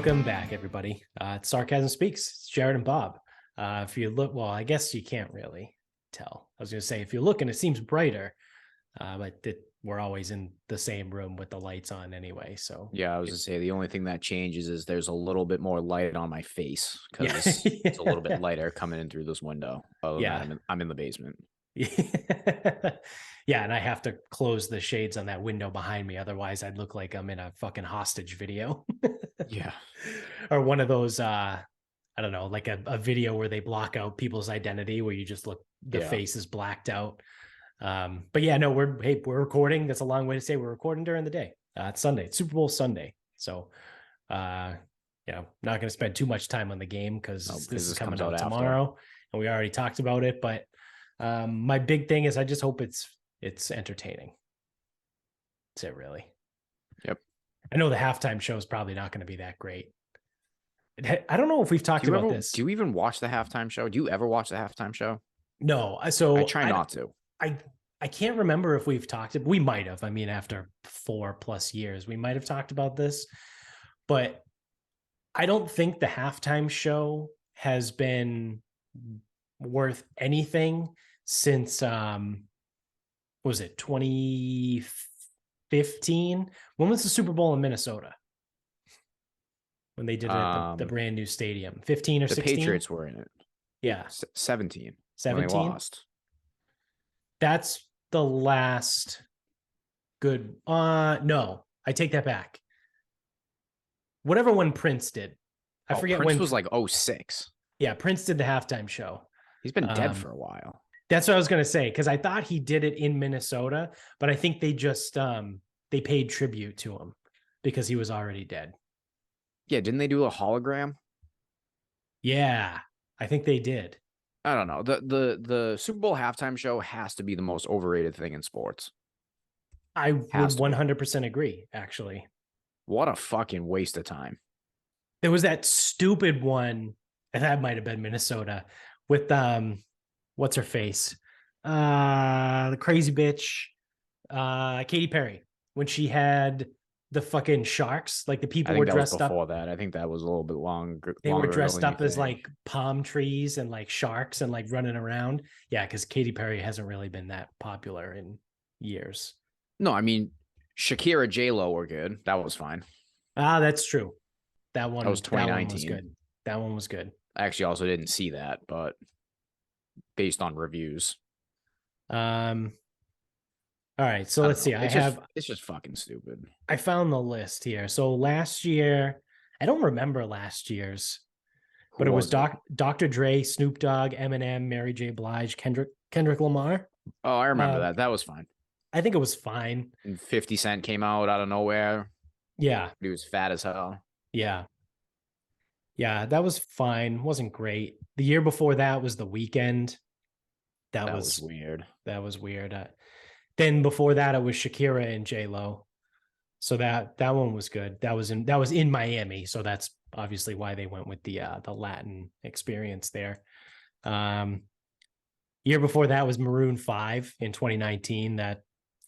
Welcome back, everybody. It's Sarcasm Speaks. It's Jared and Bob. If you look, well, I guess you can't really tell. I was going to say, if you look and it seems brighter, but we're always in the same room with the lights on anyway. So yeah, I was going to say the only thing that changes is there's a little bit more light on my face because yeah. it's a little bit lighter coming in through this window. Other than that, I'm in the basement. Yeah, and I have to close the shades on that window behind me. Otherwise, I'd look like I'm in a fucking hostage video. Yeah. Or one of those, I don't know, like a video where they block out people's identity, where you just look, the face is blacked out. But yeah, no, we're recording. That's a long way to say we're recording during the day. It's Sunday. It's Super Bowl Sunday. So, not going to spend too much time on the game because this is coming out tomorrow, and we already talked about it. But my big thing is I just hope it's entertaining. That's it, really. Yep. I know the halftime show is probably not going to be that great. I don't know if we've talked about this. Do you even watch the halftime show? Do you ever watch the halftime show? No. So I try not to. I can't remember if we've talked. We might have. I mean, after 4+ years, we might have talked about this. But I don't think the halftime show has been worth anything since was it 2015? When was the Super Bowl in Minnesota? When they did it at the brand new stadium, 15 or 16? The Patriots were in it. Yeah. 17. 17? When they lost. That's the last good. No, I take that back. Whatever one Prince did. I forget Prince when. Was like 06. Yeah, Prince did the halftime show. He's been dead for a while. That's what I was going to say, because I thought he did it in Minnesota, but I think they just they paid tribute to him because he was already dead. Yeah, didn't they do a hologram? Yeah, I think they did. I don't know. The Super Bowl halftime show has to be the most overrated thing in sports. I would 100% agree, actually. What a fucking waste of time. There was that stupid one, and that might have been Minnesota, with what's her face? The crazy bitch, Katy Perry, when she had the fucking sharks, like the people were dressed up. Before that, I think that was a little bit longer. They were dressed up as like palm trees and like sharks and like running around. Yeah, because Katy Perry hasn't really been that popular in years. No, I mean Shakira, J-Lo were good. That was fine. That's true. That was 2019. That one was good. That one was good. I actually also didn't see that, but based on reviews. All right, so let's see. It's just fucking stupid. I found the list here. So last year, I don't remember last year's, but it was Dr. Dre, Snoop Dogg, Eminem, Mary J. Blige, Kendrick Lamar. Oh, I remember that. That was fine. I think it was fine. And 50 Cent came out of nowhere. Yeah. He was fat as hell. Yeah. Yeah, that was fine. Wasn't great. The year before that was The Weeknd. That was weird. That was weird. Then before that, it was Shakira and J-Lo. So that one was good. That was in Miami. So that's obviously why they went with the Latin experience there. Year before that was Maroon 5 in 2019. That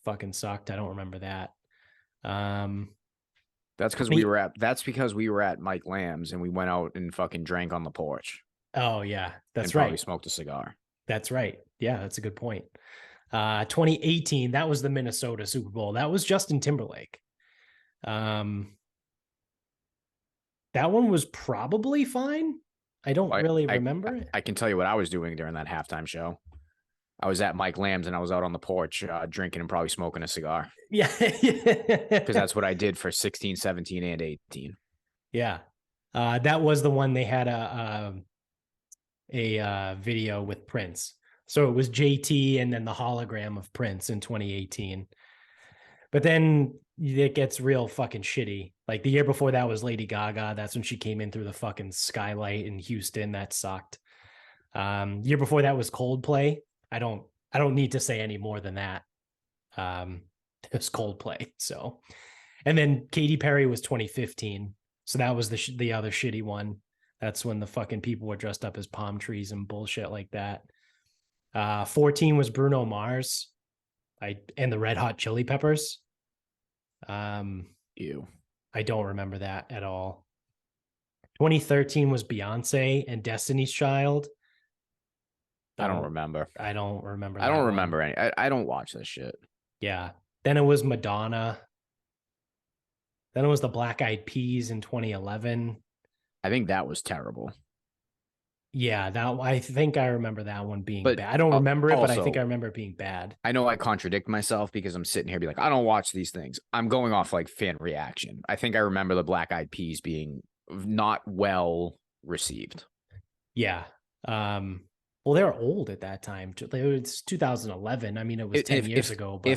fucking sucked. I don't remember that. That's because we were at Mike Lamb's and we went out and fucking drank on the porch. Oh yeah, that's right. right. Probably smoked a cigar. That's right. Yeah, that's a good point. 2018, that was the Minnesota Super Bowl. That was Justin Timberlake. That one was probably fine. I don't really remember it. I can tell you what I was doing during that halftime show. I was at Mike Lamb's and I was out on the porch drinking and probably smoking a cigar. Yeah. Because that's what I did for 16, 17, and 18. Yeah. That was the one they had a video with Prince. So it was JT and then the hologram of Prince in 2018. But then it gets real fucking shitty. Like the year before that was Lady Gaga. That's when she came in through the fucking skylight in Houston. That sucked. Year before that was Coldplay. I don't need to say any more than that. It was Coldplay. So, and then Katy Perry was 2015. So that was the other shitty one. That's when the fucking people were dressed up as palm trees and bullshit like that. 14 was Bruno Mars, and the Red Hot Chili Peppers. Ew. I don't remember that at all. 2013 was Beyonce and Destiny's Child. I don't remember. I don't remember. I don't remember any. I don't watch this shit. Yeah. Then it was Madonna. Then it was the Black Eyed Peas in 2011. I think that was terrible. Yeah, that I think I remember that one being But bad. I don't remember it, but I also, think I remember it being bad. I know I contradict myself because I'm sitting here be like, I don't watch these things. I'm going off like fan reaction. I think I remember the Black Eyed Peas being not well received. Yeah. Well, they were old at that time. It's 2011. I mean, it was 10 years ago. But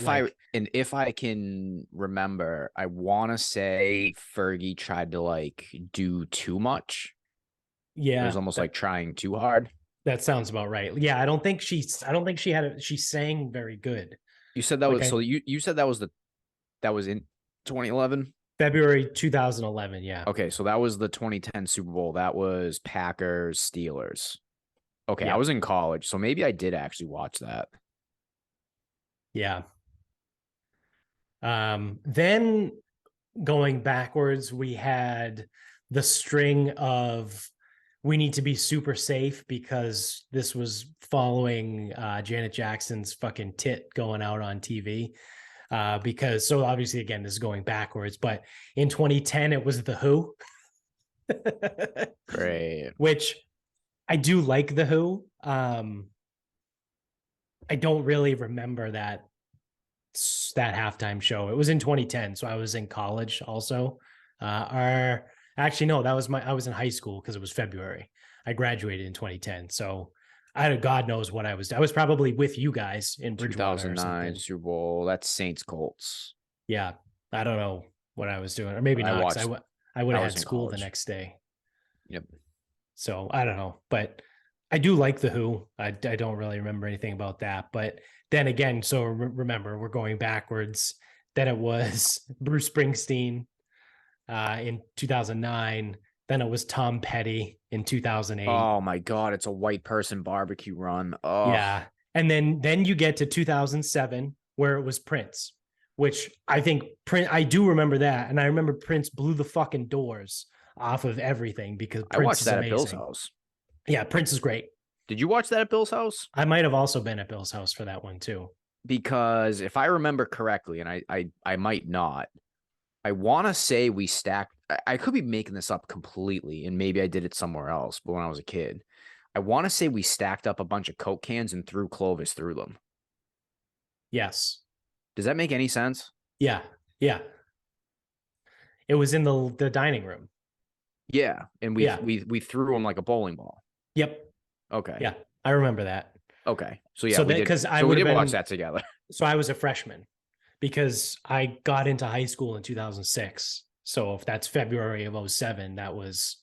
if I can remember, I want to say Fergie tried to like do too much. Yeah, it was almost like trying too hard. That sounds about right. Yeah, I don't think she she sang very good. You said that was so you said that was in 2011. February 2011. Yeah. Okay, so that was the 2010 Super Bowl. That was Packers Steelers. Okay, I was in college, so maybe I did actually watch that. Yeah. Then going backwards, we had the string of we need to be super safe because this was following Janet Jackson's fucking tit going out on TV. Because so obviously, again, this is going backwards, but in 2010, it was The Who. Great. Which I do like The Who. I don't really remember that halftime show. It was in 2010, so I was in college also. Actually, no, I was in high school because it was February. I graduated in 2010. So God knows what I was. I was probably with you guys in Bridgewater 2009 Super Bowl. That's Saints Colts. Yeah. I don't know what I was doing. Or maybe not. I would have had school the next day. Yep. So I don't know. But I do like The Who. I don't really remember anything about that. But then again, so remember, we're going backwards. Then it was Bruce Springsteen in 2009. Then it was Tom Petty in 2008. Oh my God, it's a white person barbecue run. Oh yeah. And then you get to 2007 where it was Prince, which I think I do remember that. And I remember Prince blew the fucking doors off of everything because Prince I watched that amazing. At Bill's house. Yeah, Prince is great. Did you watch that at Bill's house? I might have also been at Bill's house for that one too. Because if I remember correctly, and I might not, I want to say we stacked. I could be making this up completely, and maybe I did it somewhere else. But when I was a kid, I want to say we stacked up a bunch of Coke cans and threw Clovis through them. Yes. Does that make any sense? Yeah. Yeah. It was in the dining room. Yeah, and we threw them like a bowling ball. Yep. Okay. Yeah, I remember that. Okay. So yeah, we did watch that together. So I was a freshman because I got into high school in 2006. So if that's February of 07, that was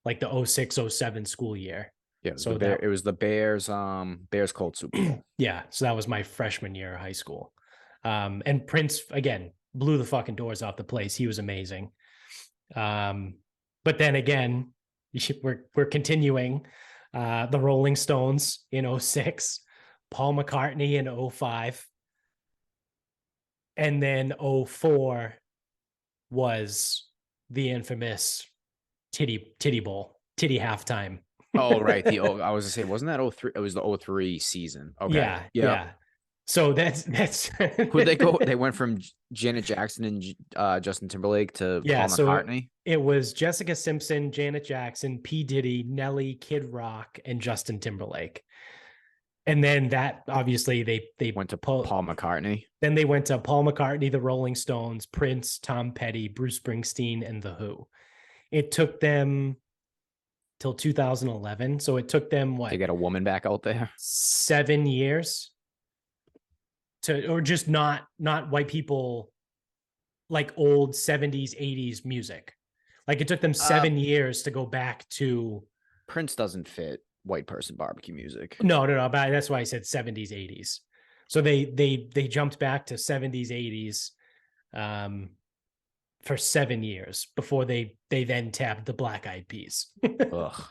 like the 06-07 school year. Yeah. So it was the Bears Colts Super Bowl. Yeah. So that was my freshman year of high school. And Prince again blew the fucking doors off the place. He was amazing. But then again, we're continuing. The Rolling Stones in 06, Paul McCartney in 05, and then 04 was the infamous titty bowl, titty halftime. Oh, right. I was gonna say, wasn't that 03? It was the 03 season. Okay. Yeah. So that's who'd they go? They went from Janet Jackson and Justin Timberlake to Paul McCartney. So it was Jessica Simpson, Janet Jackson, P. Diddy, Nelly, Kid Rock, and Justin Timberlake. And then that obviously they went to Paul McCartney. Then they went to Paul McCartney, the Rolling Stones, Prince, Tom Petty, Bruce Springsteen, and The Who. It took them till 2011. So it took them to get a woman back out there? 7 years. Or just not white people, like old 70s, 80s music. Like it took them 7 years to go back to. Prince doesn't fit white person barbecue music. No, but that's why I said 70s, 80s. So they jumped back to 70s, 80s for 7 years before they then tapped the Black Eyed Peas. Ugh.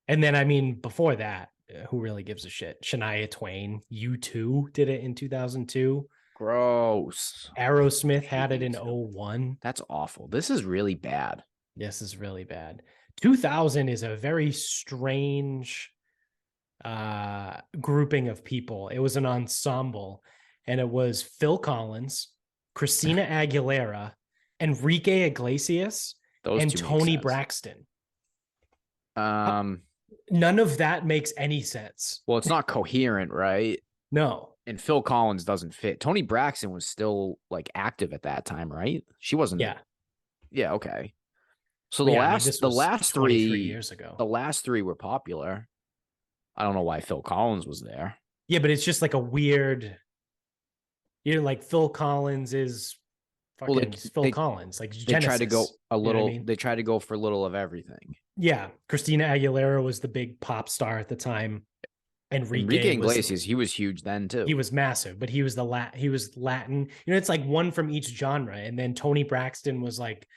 And then, I mean, before that, who really gives a shit? Shania Twain, U2 did it in 2002. Gross. Aerosmith had it in 01. That's awful. This is really bad. This is really bad. 2000 is a very strange grouping of people. It was an ensemble, and it was Phil Collins, Christina Aguilera, Enrique Iglesias, Those and two make Tony sense. Braxton. Um, None of that makes any sense. well, it's not coherent, right? No. And Phil Collins doesn't fit. Tony Braxton was still like active at that time, right? She wasn't. Yeah. Yeah. Okay. So Well, yeah, I mean, this the was last 23 three, years ago. the last three were popular. I don't know why Phil Collins was there. Yeah, but it's just like a weird, like Phil Collins is fucking Phil Collins, like they tried to go Genesis. a You know what I little. mean? They tried to go for a little of everything. Yeah. Christina Aguilera was the big pop star at the time. Enrique was Iglesias, he was huge then too. he was massive, but he was he was Latin. You know, it's like one from each genre. And then Tony Braxton was like,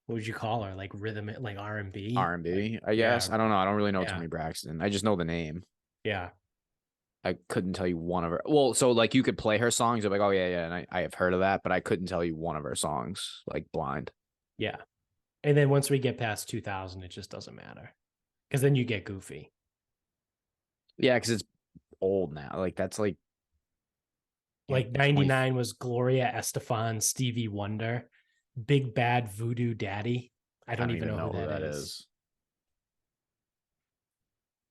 what would you call her? Like rhythm, like R&B. R&B, I guess. Yeah. I don't know. I don't really know Yeah. Tony Braxton. I just know the name. Yeah. I couldn't tell you one of her. Well, so like you could play her songs. I'm like, oh yeah, yeah, and I have heard of that, but I couldn't tell you one of her songs like blind. Yeah. And then once we get past 2000, it just doesn't matter because then you get goofy. Yeah, because it's old now. Like that's like 99 was Gloria Estefan, Stevie Wonder, Big Bad Voodoo Daddy. I don't even know who that is.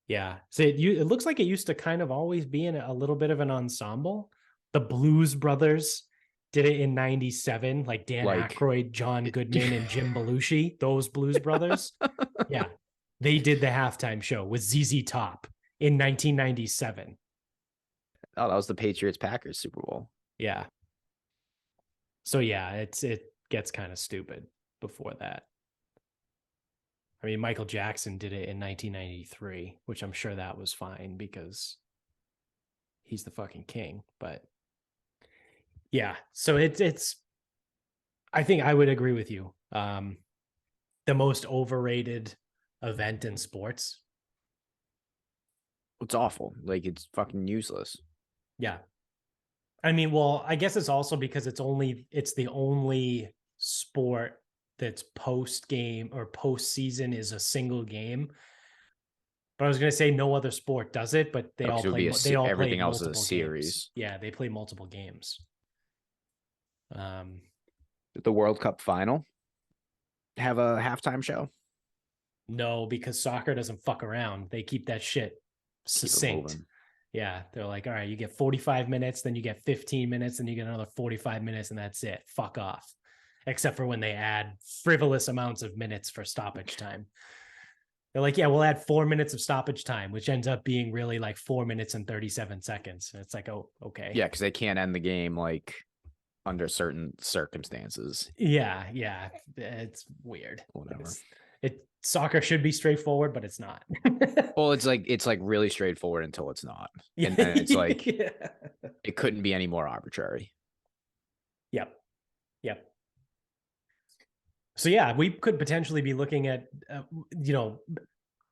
Yeah. So it looks like it used to kind of always be in a little bit of an ensemble. The Blues Brothers did it in 97, like Dan Aykroyd, John Goodman, and Jim Belushi, those Blues Brothers. Yeah. They did the halftime show with ZZ Top in 1997. Oh, that was the Patriots-Packers Super Bowl. Yeah. So yeah, it gets kind of stupid before that. I mean, Michael Jackson did it in 1993, which I'm sure that was fine because he's the fucking king. But yeah, so it's I think I would agree with you. The most overrated event in sports. It's awful. Like it's fucking useless. Yeah. I mean, well, I guess it's also because it's the only sport that's post game or post season is a single game. But I was going to say no other sport does it, but they all play everything else is a series. Games. Yeah, they play multiple games. The World Cup final have a halftime show? No, because soccer doesn't fuck around. They keep that shit succinct. Yeah, they're like, all right, you get 45 minutes, then you get 15 minutes, then you get another 45 minutes, and that's it. Fuck off. Except for when they add frivolous amounts of minutes for stoppage time. They're like, yeah, we'll add 4 minutes of stoppage time, which ends up being really like 4 minutes and 37 seconds. And it's like, oh, okay. Yeah, because they can't end the game like under certain circumstances. Yeah, it's weird. Whatever. Soccer should be straightforward, but it's not. Well, it's like really straightforward until it's not. And then it's like it couldn't be any more arbitrary. Yep. So yeah, we could potentially be looking at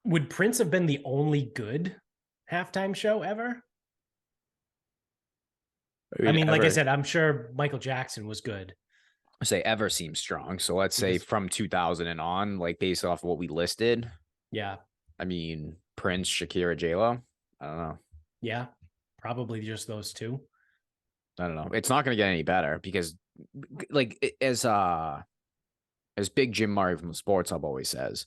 would Prince have been the only good halftime show ever? I mean, like I said, I'm sure Michael Jackson was good. Say ever seems strong. So let's say from 2000 and on, like based off of what we listed. Yeah. I mean, Prince, Shakira, J-Lo. I don't know. Yeah. Probably just those two. I don't know. It's not going to get any better because like as Big Jim Murray from the Sports Hub always says,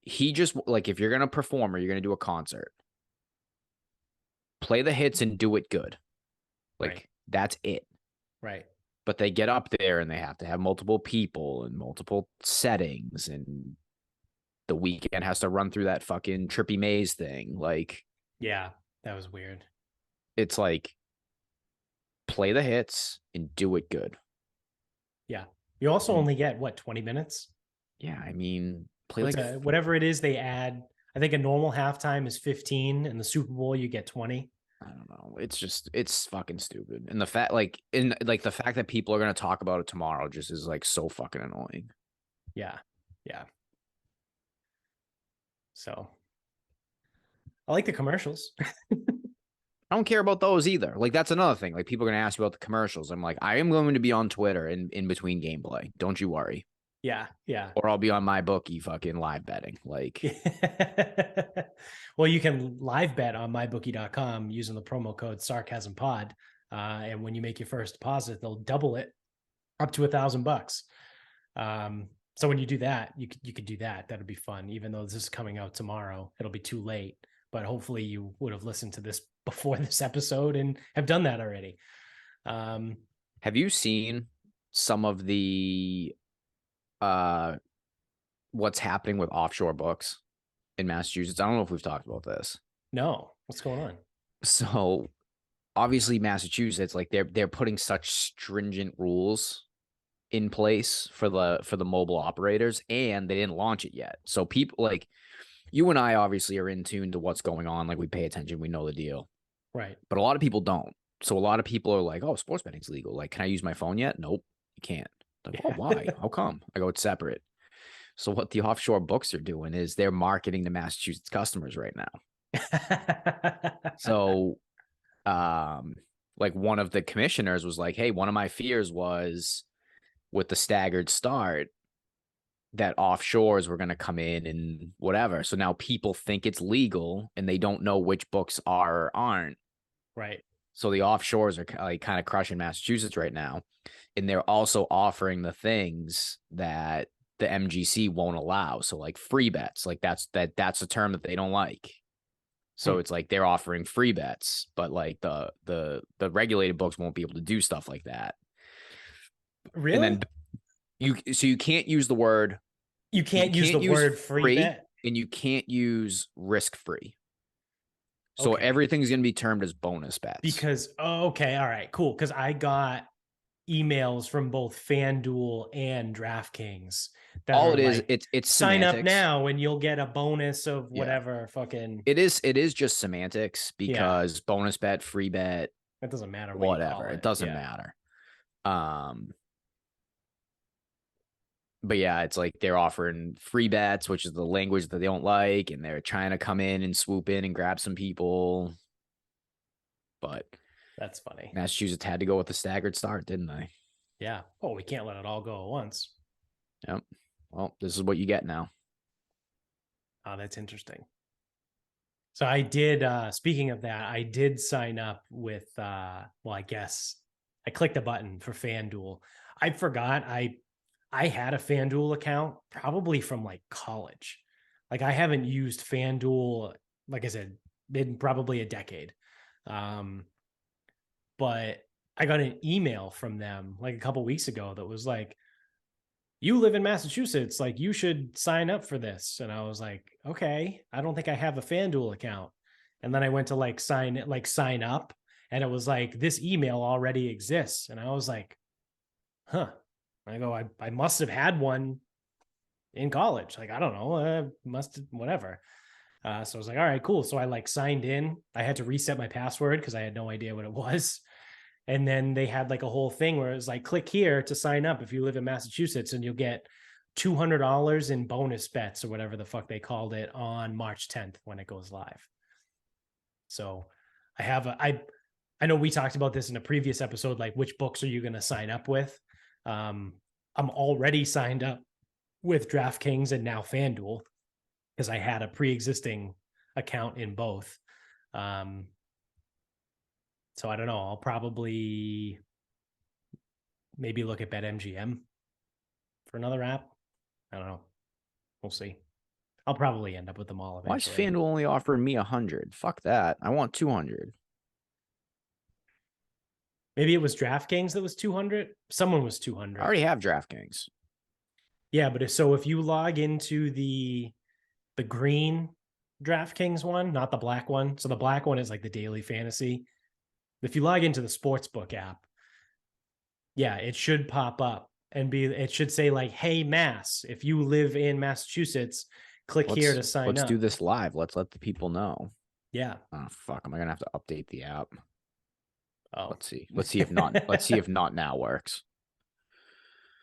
he just like, if you're going to perform or you're going to do a concert, play the hits and do it good. Like that's it. Right. But they get up there and they have to have multiple people and multiple settings, and the weekend has to run through that fucking trippy maze thing. Like, yeah, that was weird. It's like play the hits and do it good. Yeah. You also only get 20 minutes? Yeah, I mean, play whatever it is they add. I think a normal halftime is 15, and the Super Bowl you get 20. I don't know. It's fucking stupid. And the fact the fact that people are going to talk about it tomorrow just is like so fucking annoying. Yeah. So I like the commercials. I don't care about those either. Like that's another thing. Like people are going to ask you about the commercials. I'm like, I am going to be on Twitter in between gameplay. Don't you worry. Yeah, yeah. or I'll be on my bookie fucking live betting. Like, Well, you can live bet on mybookie.com using the promo code Sarcasm Pod. And when you make your first deposit, they'll double it up to $1,000. So when you do that, you could do that. That'd be fun. Even though this is coming out tomorrow, it'll be too late. But hopefully you would have listened to this before this episode and have done that already. have you seen some of the what's happening with offshore books in Massachusetts? I don't know if we've talked about this. No, what's going on? So obviously Massachusetts, like they're putting such stringent rules in place for the mobile operators, and they didn't launch it yet. So people like you and I obviously are in tune to what's going on. Like we pay attention, we know the deal. Right. But a lot of people don't. So a lot of people are like, "Oh, sports betting's legal. Like, can I use my phone yet?" Nope, you can't. Like, oh, why? How come? I go, it's separate. So what the offshore books are doing is they're marketing to Massachusetts customers right now. So like one of the commissioners was like, "Hey, one of my fears was with the staggered start that offshores were going to come in and whatever. So now people think it's legal and they don't know which books are or aren't. Right. So the offshores are like kind of crushing Massachusetts right now. And they're also offering the things that the MGC won't allow. So like free bets, like that's a term that they don't like. So it's like they're offering free bets, but like the regulated books won't be able to do stuff like that. Really? And then you can't use the word you can't use the word free bet, and you can't use risk free. So okay. everything's going to be termed as bonus bets. Because okay, all right, cool. Because I got emails from both FanDuel and DraftKings that all are it is, like, it's sign semantics. up now and you'll get a bonus of whatever. Fucking it is just semantics because bonus bet, free bet, it doesn't matter what whatever. It doesn't matter. But yeah, it's like they're offering free bets, which is the language that they don't like, and they're trying to come in and swoop in and grab some people. But that's funny. Massachusetts had to go with a staggered start, didn't they? Yeah. Oh, we can't let it all go at once. Yep. Well, this is what you get now. Oh, that's interesting. So I did, speaking of that, I did sign up with, well, I guess I clicked a button for FanDuel. I forgot I had a FanDuel account probably from like college. Like I haven't used FanDuel, like I said, in probably a decade. But I got an email from them like a couple weeks ago that was like, you live in Massachusetts, like you should sign up for this. And I was like, okay, I don't think I have a FanDuel account. And then I went to sign up, and it was like, this email already exists. And I was like, huh. I go, I must have had one in college. Like, I don't know, must whatever. So I was like, all right, cool. So I like signed in. I had to reset my password because I had no idea what it was. And then they had like a whole thing where it was like, click here to sign up if you live in Massachusetts, and you'll get $200 in bonus bets or whatever the fuck they called it on March 10th when it goes live. So I know we talked about this in a previous episode, like which books are you going to sign up with? I'm already signed up with DraftKings and now FanDuel because I had a pre-existing account in both. So I don't know. I'll probably maybe look at BetMGM for another app. I don't know. We'll see. I'll probably end up with them all eventually. Why is FanDuel only offering me 100? Fuck that. I want 200. Maybe it was DraftKings that was 200. Someone was 200. I already have DraftKings. Yeah, but if you log into the green DraftKings one, not the black one. So the black one is like the daily fantasy. If you log into the sportsbook app, yeah, it should pop up and it should say like, hey, Mass, if you live in Massachusetts, click here to sign up. Let's do this live. Let's let the people know. Yeah. Oh, fuck. Am I going to have to update the app? Oh, let's see if not now works.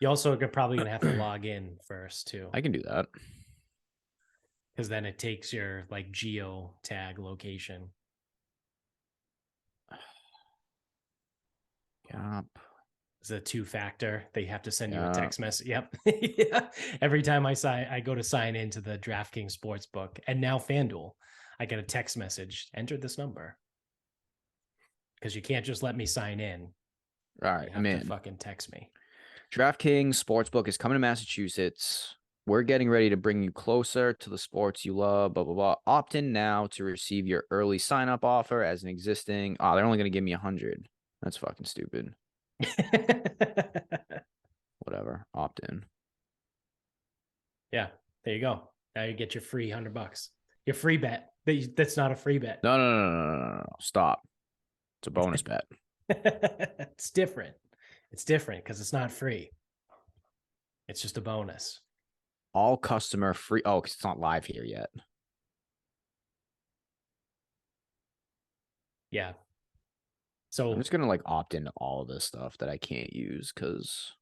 You also are probably going to have to log in first too. I can do that. Because then it takes your like geo tag location. Yep. It's a two-factor. They have to send you a Yeah. text message. Yep. Yeah. Every time I go to sign into the DraftKings Sportsbook and now FanDuel, I get a text message. Enter this number because you can't just let me sign in. All right, You I'm have to in. fucking text me. DraftKings Sportsbook is coming to Massachusetts. We're getting ready to bring you closer to the sports you love, blah, blah, blah. Opt in now to receive your early sign-up offer as an existing. Oh, they're only going to give me 100. That's fucking stupid. Whatever. Opt in. Yeah, there you go. Now you get your free $100. Your free bet. That's not a free bet. No, no, no, no, no, no, no. Stop. It's a bonus bet. It's different. It's different because it's not free. It's just a bonus. All customer free. Oh, because it's not live here yet. Yeah. I'm So just gonna like opt into all of this stuff that I can't use because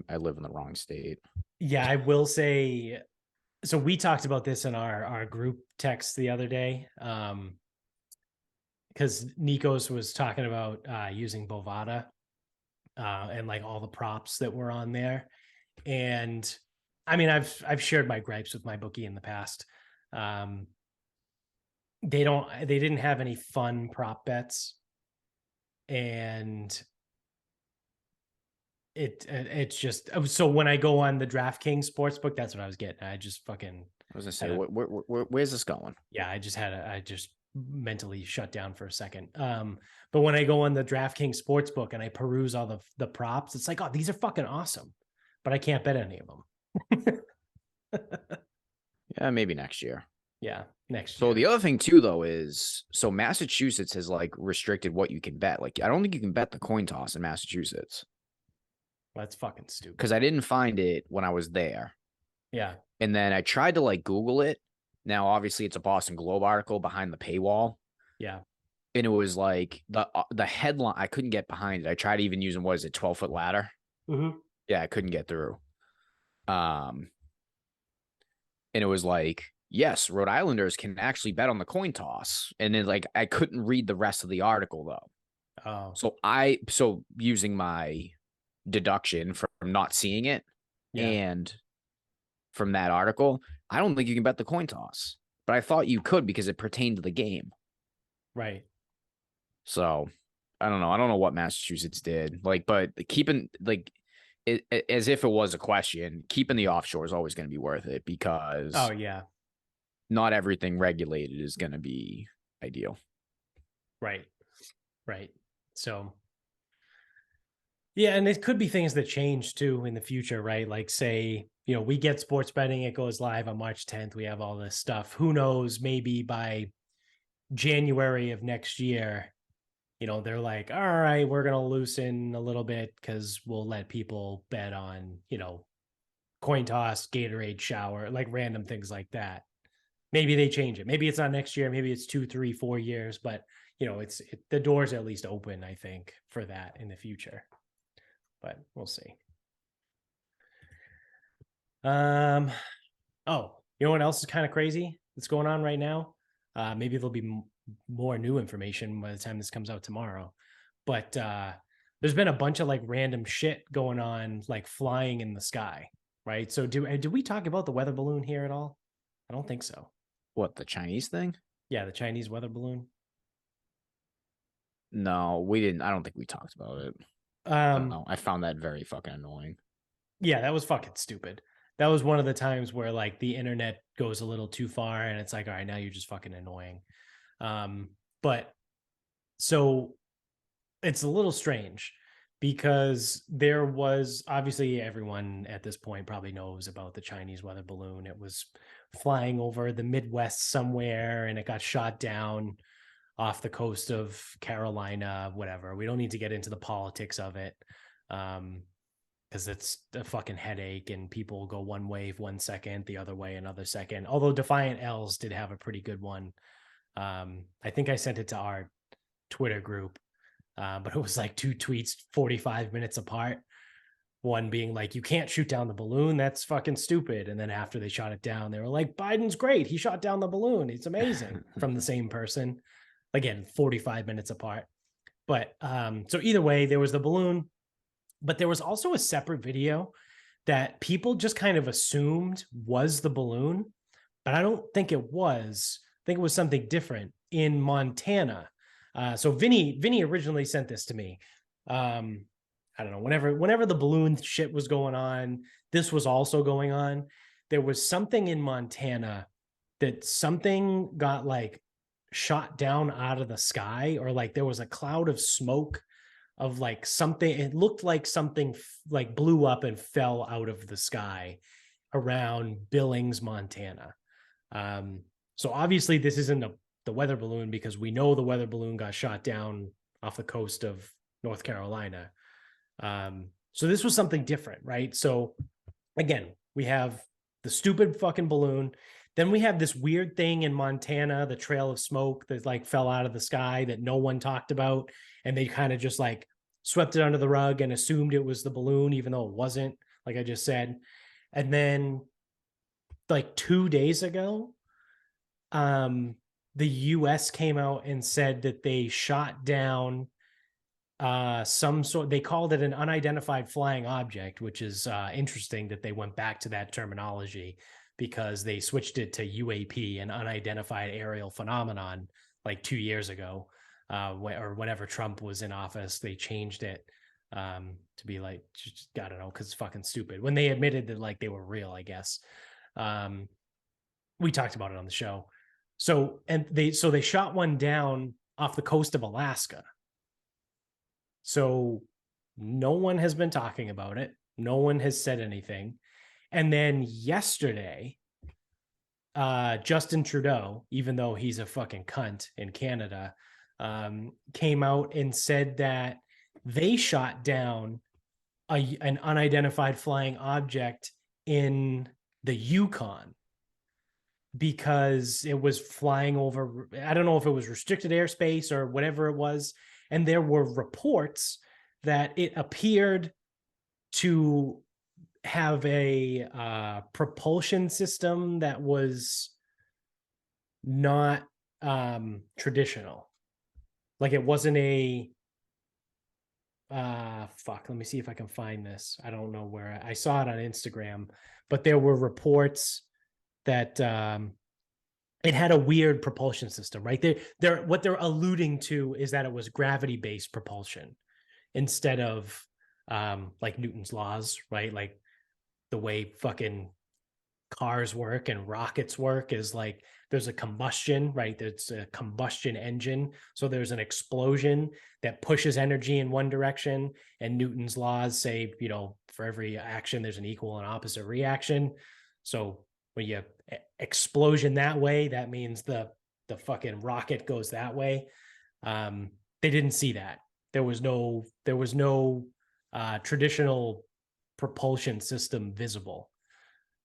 I live in the wrong state. yeah, I will say. So we talked about this in our group text the other day. Because Nikos was talking about using Bovada and like all the props that were on there. And I mean, I've shared my gripes with my bookie in the past. They didn't have any fun prop bets, and it's just so when I go on the DraftKings Sportsbook, that's what I was getting. I just fucking I was gonna say, where's this going? yeah, I just mentally shut down for a second. But when I go on the DraftKings Sportsbook and I peruse all the props, it's like, oh, these are fucking awesome, but I can't bet any of them. Yeah, maybe next year. Yeah, next So year. the other thing too, though, is so Massachusetts has like restricted what you can bet. Like, I don't think you can bet the coin toss in Massachusetts That's fucking stupid. because I didn't find it when I was there. Yeah, And then I tried to like Google it. Now, obviously, it's a Boston Globe article behind the paywall. yeah, And it was like the headline. I couldn't get behind it. I tried even using, what is it, 12-foot ladder? mm-hmm. Yeah, I couldn't get through. And it was like, yes, Rhode Islanders can actually bet on the coin toss. And then like I couldn't read the rest of the article though. Oh, So using my deduction from not seeing it yeah, and from that article, I don't think you can bet the coin toss. But I thought you could because it pertained to the game. right. So I don't know. I don't know what Massachusetts did. Like, but keeping like it as if it was a question, keeping the offshore is always going to be worth it because Oh, yeah, not everything regulated is going to be ideal. right, right. So, yeah, and it could be things that change too in the future, right? Like, say, we get sports betting, it goes live on March 10th. We have all this stuff. Who knows? Maybe by January of next year, they're like, all right, we're going to loosen a little bit because we'll let people bet on, coin toss, Gatorade shower, like random things like that. Maybe they change it. Maybe it's not next year. Maybe it's 2, 3, 4 years, but the door's at least open, I think, for that in the future, but we'll see. Oh, you know what else is kind of crazy that's going on right now? Maybe there'll be more new information by the time this comes out tomorrow. But there's been a bunch of like random shit going on, like flying in the sky, right? So do we talk about the weather balloon here at all? I don't think so. What, the Chinese thing? Yeah, the Chinese weather balloon. No, we didn't. I don't think we talked about it. I don't know. I found that very fucking annoying. Yeah, that was fucking stupid. That was one of the times where like the internet goes a little too far and it's like, all right, now you're just fucking annoying. But so it's a little strange because there was obviously everyone at this point probably knows about the Chinese weather balloon. It was flying over the Midwest somewhere and it got shot down off the coast of Carolina, whatever. We don't need to get into the politics of it. Because it's a fucking headache and people go one way 1 second, the other way another second. Although Defiant L's did have a pretty good one. I think I sent it to our Twitter group, but it was like 2 tweets 45 minutes apart. One being like, you can't shoot down the balloon. That's fucking stupid. And then after they shot it down, they were like, Biden's great. He shot down the balloon. It's amazing from the same person. Again, 45 minutes apart. But so either way, there was the balloon. But there was also a separate video that people just kind of assumed was the balloon, but I don't think it was. I think it was something different in Montana. So Vinny originally sent this to me. I don't know, whenever the balloon shit was going on, this was also going on. There was something in Montana that something got like shot down out of the sky, or like there was a cloud of smoke of like something. It looked like something like blew up and fell out of the sky around Billings, Montana. So obviously this isn't the weather balloon, because we know the weather balloon got shot down off the coast of North Carolina. So this was something different, right? So again, we have the stupid fucking balloon. Then we have this weird thing in Montana, the trail of smoke that like fell out of the sky that no one talked about. And they kind of just like swept it under the rug and assumed it was the balloon, even though it wasn't, like I just said. And then like 2 days ago, the US came out and said that they shot down some sort, they called it an unidentified flying object, which is interesting that they went back to that terminology, because they switched it to UAP, an unidentified aerial phenomenon, like 2 years ago, or whenever Trump was in office. They changed it to be like, just, I don't know, because it's fucking stupid. When they admitted that like they were real, I guess. We talked about it on the show. So they shot one down off the coast of Alaska. So no one has been talking about it. No one has said anything. And then yesterday, Justin Trudeau, even though he's a fucking cunt in Canada, came out and said that they shot down an unidentified flying object in the Yukon, because it was flying over, I don't know if it was restricted airspace or whatever it was. And there were reports that it appeared to have a propulsion system that was not traditional. Like it wasn't a let me see if I can find this. I don't know where I saw it on Instagram, but there were reports that it had a weird propulsion system, right? What they're alluding to is that it was gravity-based propulsion instead of like Newton's laws, right? Like the way fucking cars work and rockets work is like there's a combustion, right? There's a combustion engine. So there's an explosion that pushes energy in one direction. And Newton's laws say, you know, for every action, there's an equal and opposite reaction. So when you explosion that way, that means the fucking rocket goes that way. They didn't see that. There was no traditional propulsion system visible,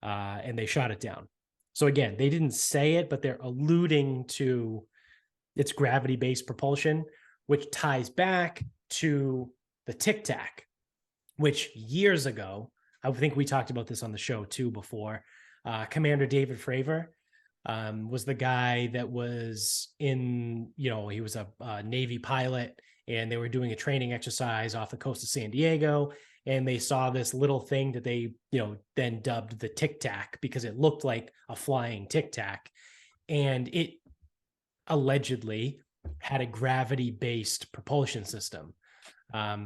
and they shot it down. So again, they didn't say it, but they're alluding to its gravity-based propulsion, which ties back to the Tic Tac, which years ago, I think we talked about this on the show too before. Commander David Fravor was the guy that was in, you know, he was a Navy pilot, and they were doing a training exercise off the coast of San Diego. And they saw this little thing that they, you know, then dubbed the Tic Tac, because it looked like a flying Tic Tac. And it allegedly had a gravity-based propulsion system,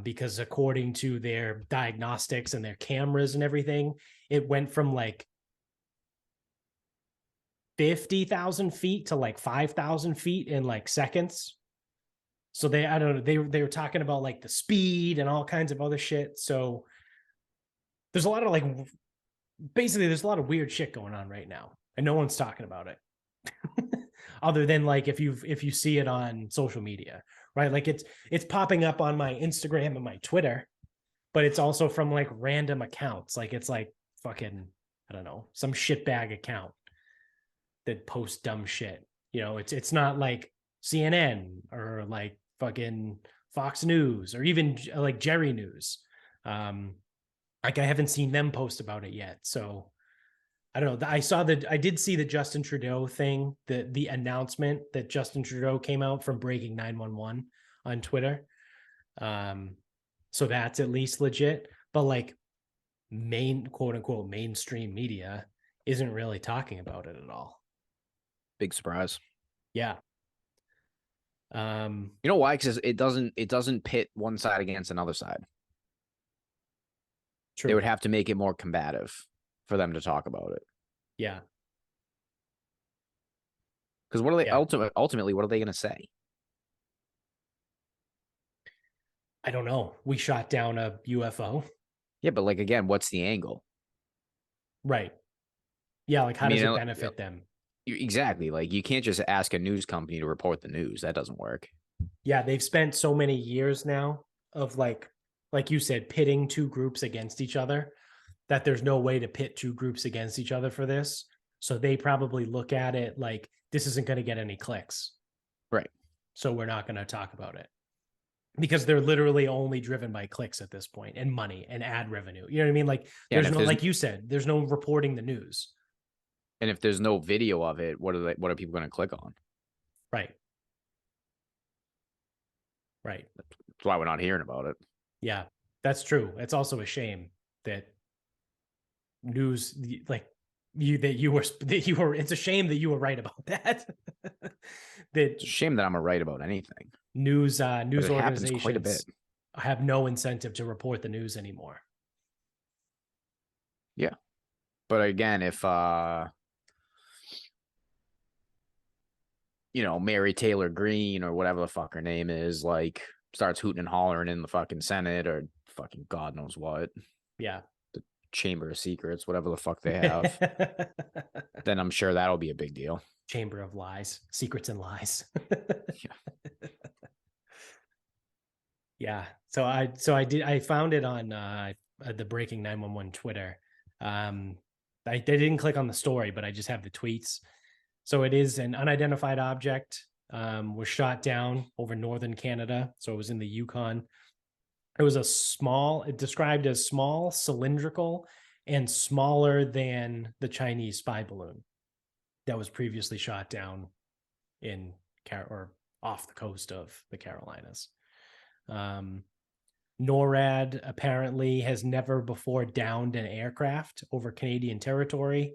because according to their diagnostics and their cameras and everything, it went from like 50,000 feet to like 5,000 feet in like seconds. So I don't know, they were talking about like the speed and all kinds of other shit. So there's a lot of like, basically there's a lot of weird shit going on right now, and no one's talking about it. Other than like if you see it on social media, right? Like it's popping up on my Instagram and my Twitter, but it's also from like random accounts. Like it's like fucking, I don't know, some shitbag account that posts dumb shit. You know, it's not like CNN or like fucking Fox News or even like Jerry News. Like I haven't seen them post about it yet. So I don't know. I did see the Justin Trudeau thing, the announcement that Justin Trudeau came out from breaking 911 on Twitter. So that's at least legit. But like main quote unquote mainstream media isn't really talking about it at all. Big surprise. Yeah. You know why? Because it doesn't pit one side against another side. They would True. have to make it more combative for them to talk about it. Yeah. Because what are they Yeah. ultimately? What are they going to say? I don't know. We shot down a UFO. Yeah, but like again, what's the angle? Right. Yeah. Like, I how mean, does it benefit them? exactly. Like you can't just ask a news company to report the news. That doesn't work. Yeah. They've spent so many years now of like you said, pitting two groups against each other that there's no way to pit two groups against each other for this. So they probably look at it like this isn't going to get any clicks. Right. So we're not going to talk about it because they're literally only driven by clicks at this point and money and ad revenue. You know what I mean? Like Yeah, there's no, like you said, there's no reporting the news. and if there's no video of it, what are people going to click on? Right. Right. That's why we're not hearing about it. Yeah, that's true. It's also a shame that news like you were it's a shame that you were right about that. that It's a shame that I'm right about anything. news But news it happens quite a bit. organizations have no incentive to report the news anymore. Yeah. But again, if Mary Taylor Greene or whatever the fuck her name is, like starts hooting and hollering in the fucking Senate or fucking God knows what, Yeah. the Chamber of Secrets, whatever the fuck they have, then I'm sure that'll be a big deal. Chamber of lies, secrets and lies. Yeah. Yeah. I found it on the Breaking 911 Twitter. I didn't click on the story, but I just have the tweets. So it is an unidentified object, was shot down over northern Canada. So it was in the Yukon. It was described as small, cylindrical, and smaller than the Chinese spy balloon that was previously shot down in or off the coast of the Carolinas. NORAD apparently has never before downed an aircraft over Canadian territory,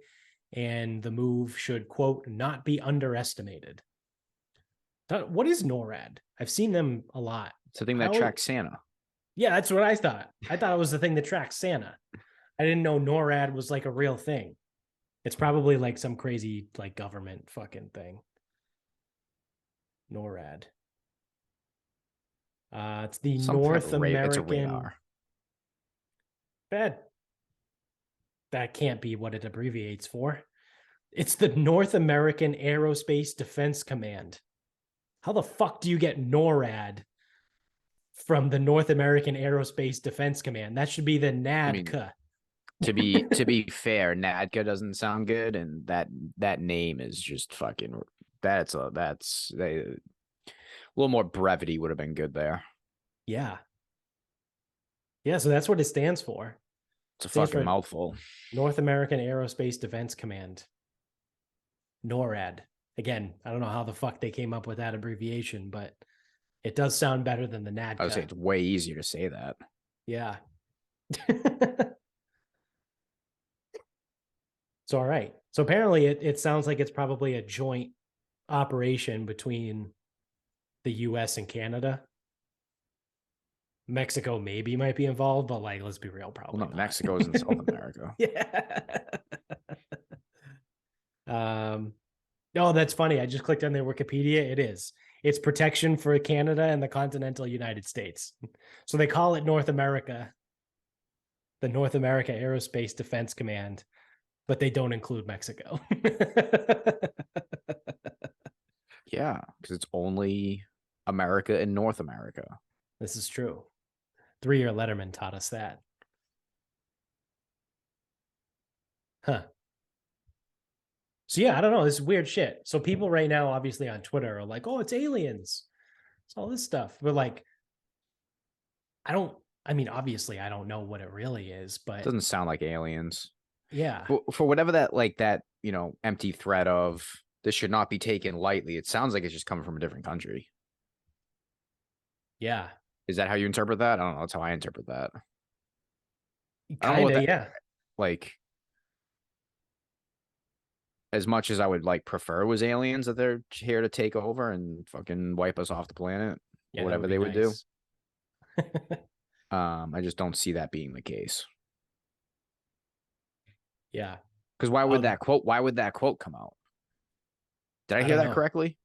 and the move should, quote, not be underestimated. What is NORAD? I've seen them a lot. It's the thing that tracks Santa. Yeah, that's what I thought. I thought it was the thing that tracks Santa. I didn't know NORAD was like a real thing. It's probably like some crazy like government fucking thing. NORAD. It's the Some type North of radar. It's a American. radar. That can't be what it abbreviates for. It's the North American Aerospace Defense Command. How the fuck do you get NORAD from the North American Aerospace Defense Command? That should be the NADCA. To be fair, NADCA doesn't sound good, and that name is just fucking. A little more brevity would have been good there. Yeah. Yeah, so that's what it stands for. It's a fucking mouthful. North American Aerospace Defense Command. NORAD. Again, I don't know how the fuck they came up with that abbreviation, but it does sound better than the NADCA. I would say it's way easier to say that. Yeah. So, all right. So apparently it sounds like it's probably a joint operation between the US and Canada. Mexico maybe might be involved, but like, let's be real, probably well, no, not. Mexico is in South America. Yeah. Oh, that's funny. I just clicked on their Wikipedia. It is. It's protection for Canada and the continental United States. So they call it North America, the North America Aerospace Defense Command, but they don't include Mexico. Yeah, because it's only America and North America. This is true. 3-year Letterman taught us that. Huh. So yeah, I don't know. This is weird shit. So people right now, obviously on Twitter, are like, "Oh, it's aliens. It's all this stuff." But like, obviously, I don't know what it really is, but It doesn't sound like aliens. Yeah. For whatever that empty threat of this should not be taken lightly, it sounds like it's just coming from a different country. Yeah. Is that how you interpret that? I don't know. That's how I interpret that. I don't know what Kinda, that yeah. like. As much as I would like prefer was aliens that they're here to take over and fucking wipe us off the planet or Yeah, that would whatever be they would do. nice. I just don't see that being the case. Yeah. Because why would that quote come out? Did I I hear don't that know. correctly? I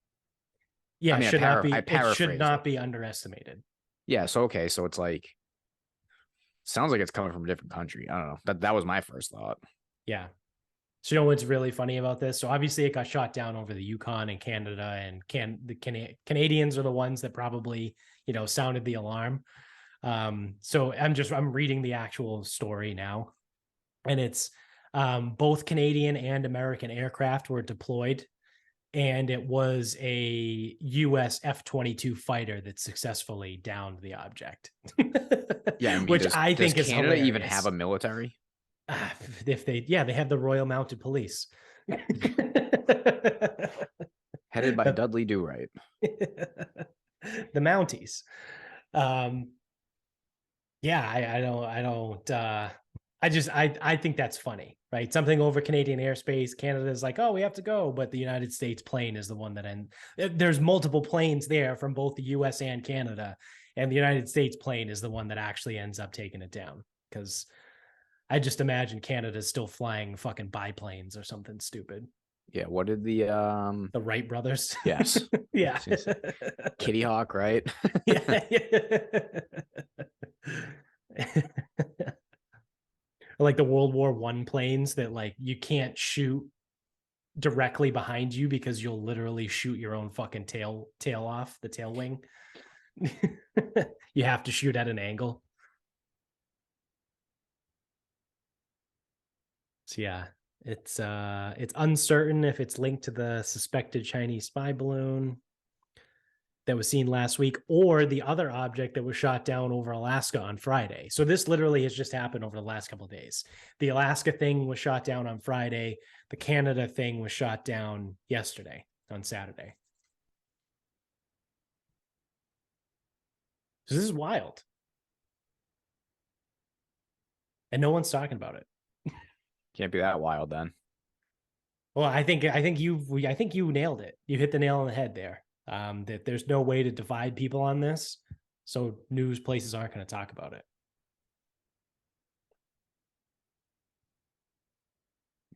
Yeah, mean, I it should paraphrased it. not be underestimated. Yeah, so okay, so it's like sounds like it's coming from a different country. I don't know. That was my first thought. Yeah. So you know what's really funny about this? So obviously it got shot down over the Yukon and Canada, and Canadians are the ones that probably, sounded the alarm. So I'm reading the actual story now, and it's both Canadian and American aircraft were deployed, and it was a US F-22 fighter that successfully downed the object. Yeah, I mean, Which I does think is Canada even have a hilarious. military? If they have the Royal Mounted Police. Headed by the, Dudley Do Right. the Mounties. Um, yeah, I think that's funny, right? Something over Canadian airspace. Canada's like, oh, we have to go, but the United States plane is the one that there's multiple planes there from both the US and Canada, and the United States plane is the one that actually ends up taking it down. Because I just imagine Canada's still flying fucking biplanes or something stupid. Yeah, what did the Wright brothers? yes. Yeah. Kitty Hawk, right? Yeah. Like the World War I planes that like you can't shoot directly behind you because you'll literally shoot your own fucking tail off, the tail wing. You have to shoot at an angle. So yeah, it's uncertain if it's linked to the suspected Chinese spy balloon that was seen last week or the other object that was shot down over Alaska on Friday. So this literally has just happened over the last couple of days. The Alaska thing was shot down on Friday. The Canada thing was shot down yesterday on Saturday. So this is wild. And no one's talking about it. Can't be that wild then. Well, I think you nailed it. You hit the nail on the head there. That there's no way to divide people on this, so news places aren't going to talk about it.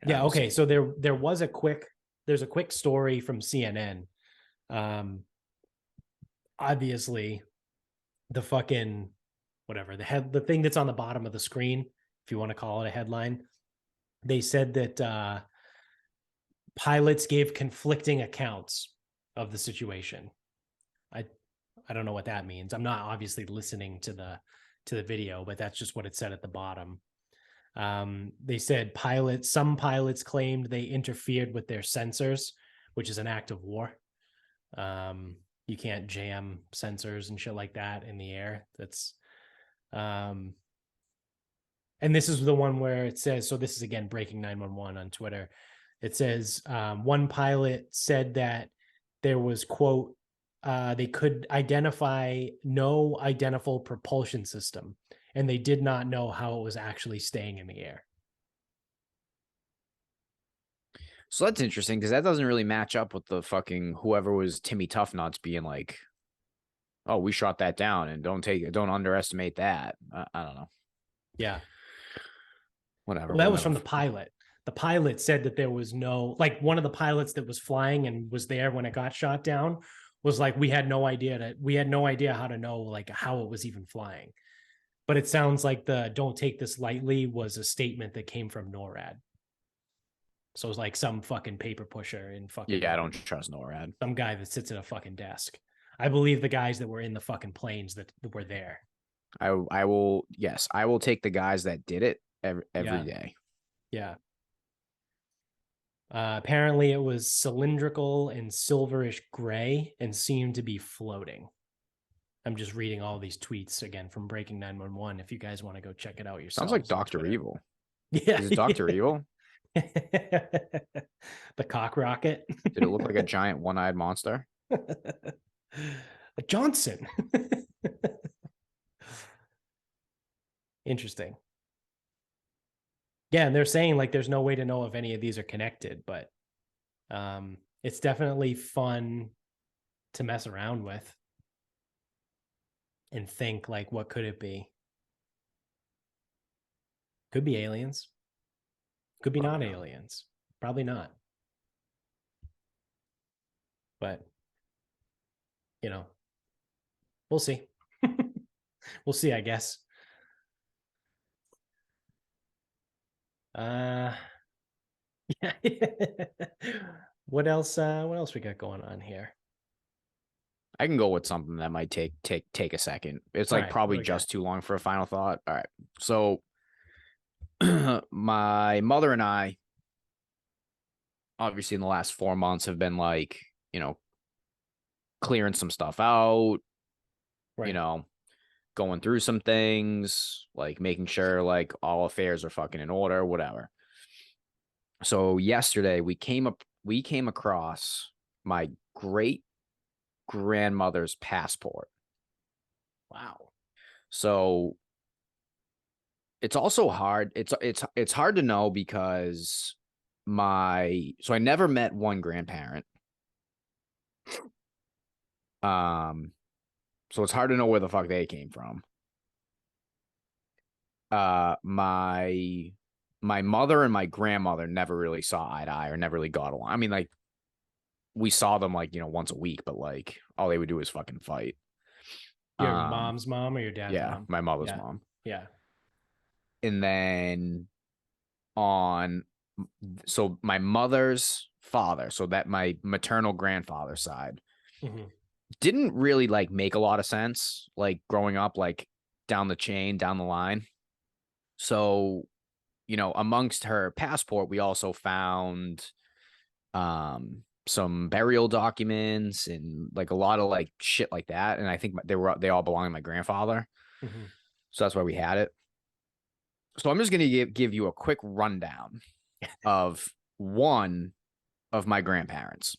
Yeah. Okay. So there's a quick story from CNN. Obviously, the fucking whatever the thing that's on the bottom of the screen, if you want to call it a headline, they said that pilots gave conflicting accounts of the situation. I don't know what that means. I'm not obviously listening to the video, but that's just what it said at the bottom. They said some pilots claimed they interfered with their sensors, which is an act of war. You can't jam sensors and shit like that in the air. That's and this is the one where it says, so this is again breaking 911 on Twitter. It says one pilot said that there was, quote, they could identify no identifiable propulsion system, and they did not know how it was actually staying in the air. So that's interesting because that doesn't really match up with the fucking whoever was Timmy Toughnuts being like, "Oh, we shot that down, and don't underestimate that." I don't know. Yeah, Whatever. well, that was from the pilot. The pilot said that there was no, like, one of the pilots that was flying and was there when it got shot down was like, we had no idea how to know like how it was even flying. But it sounds like the "don't take this lightly" was a statement that came from NORAD. So it's like some fucking paper pusher in fucking, Yeah, I don't trust NORAD. Some guy that sits at a fucking desk. I believe the guys that were in the fucking planes that were there. I will take the guys that did it every day. Yeah. Apparently it was cylindrical and silverish gray and seemed to be floating. I'm just reading all these tweets again from Breaking 911. If you guys want to go check it out yourself. Sounds like Dr. Evil. Yeah. Is it Dr. Evil? The cock rocket. Did it look like a giant one-eyed monster? Johnson. Interesting. Yeah, and they're saying like there's no way to know if any of these are connected, but it's definitely fun to mess around with and think like, what could it be? Could be aliens. Could be not aliens. Probably not. But we'll see. We'll see, I guess. Yeah. What else we got going on here? I can go with something that might take a second. It's All like right, probably just too long for a final thought. All right. So my mother and I, obviously in the last 4 months, have been like, clearing some stuff out, Right. going through some things, like making sure like all affairs are fucking in order, whatever. So yesterday we came across my great grandmother's passport. Wow. So it's also hard. It's hard to know because I never met one grandparent. So it's hard to know where the fuck they came from. My mother and my grandmother never really saw eye to eye or never really got along. I mean, like we saw them like, once a week, but like all they would do is fucking fight. Your mom's mom or your dad's Yeah, mom? my mother's Yeah. mom. Yeah. And then so my mother's father, so that my maternal grandfather's side, Mhm. didn't really like make a lot of sense, like growing up, like down the chain, down the line. So, amongst her passport, we also found some burial documents and like a lot of like shit like that. And I think they all belong to my grandfather. Mhm. So that's why we had it. So I'm just gonna give you a quick rundown of one of my grandparents.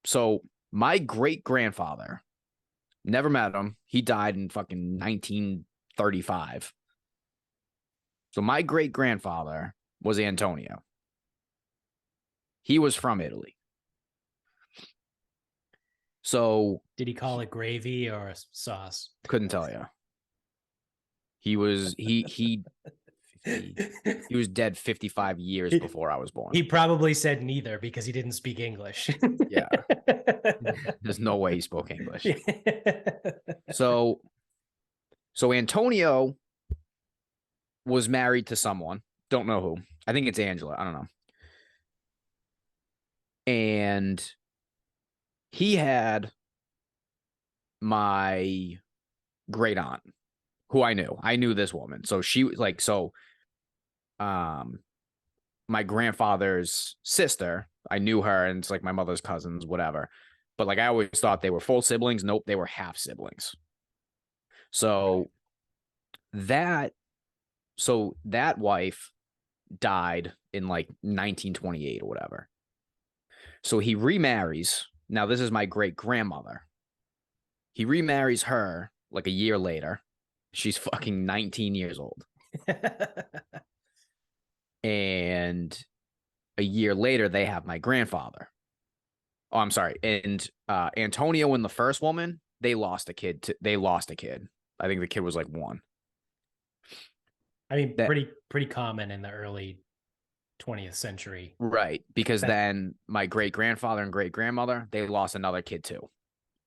So my great grandfather, never met him. He died in fucking 1935. So my great grandfather was Antonio. He was from Italy. So Did he call it gravy or a sauce? couldn't tell you. He was he was dead 55 years before I was born. He probably said neither because he didn't speak English. Yeah. There's no way he spoke English. So Antonio was married to someone. Don't know who. I think it's Angela. I don't know. And he had my great aunt, who I knew. I knew this woman. So she was like, my grandfather's sister, I knew her, and it's like my mother's cousins, whatever. But like I always thought they were full siblings. Nope, they were half siblings. So that wife died in like 1928 or whatever. So he remarries. Now this is my great grandmother. He remarries her like a year later. She's fucking 19 years old. And a year later, they have my grandfather. Oh, I'm sorry. And Antonio and the first woman, they lost a kid. I think the kid was like 1. I mean, pretty common in the early 20th century. Right. Because then my great grandfather and great grandmother, they lost another kid too.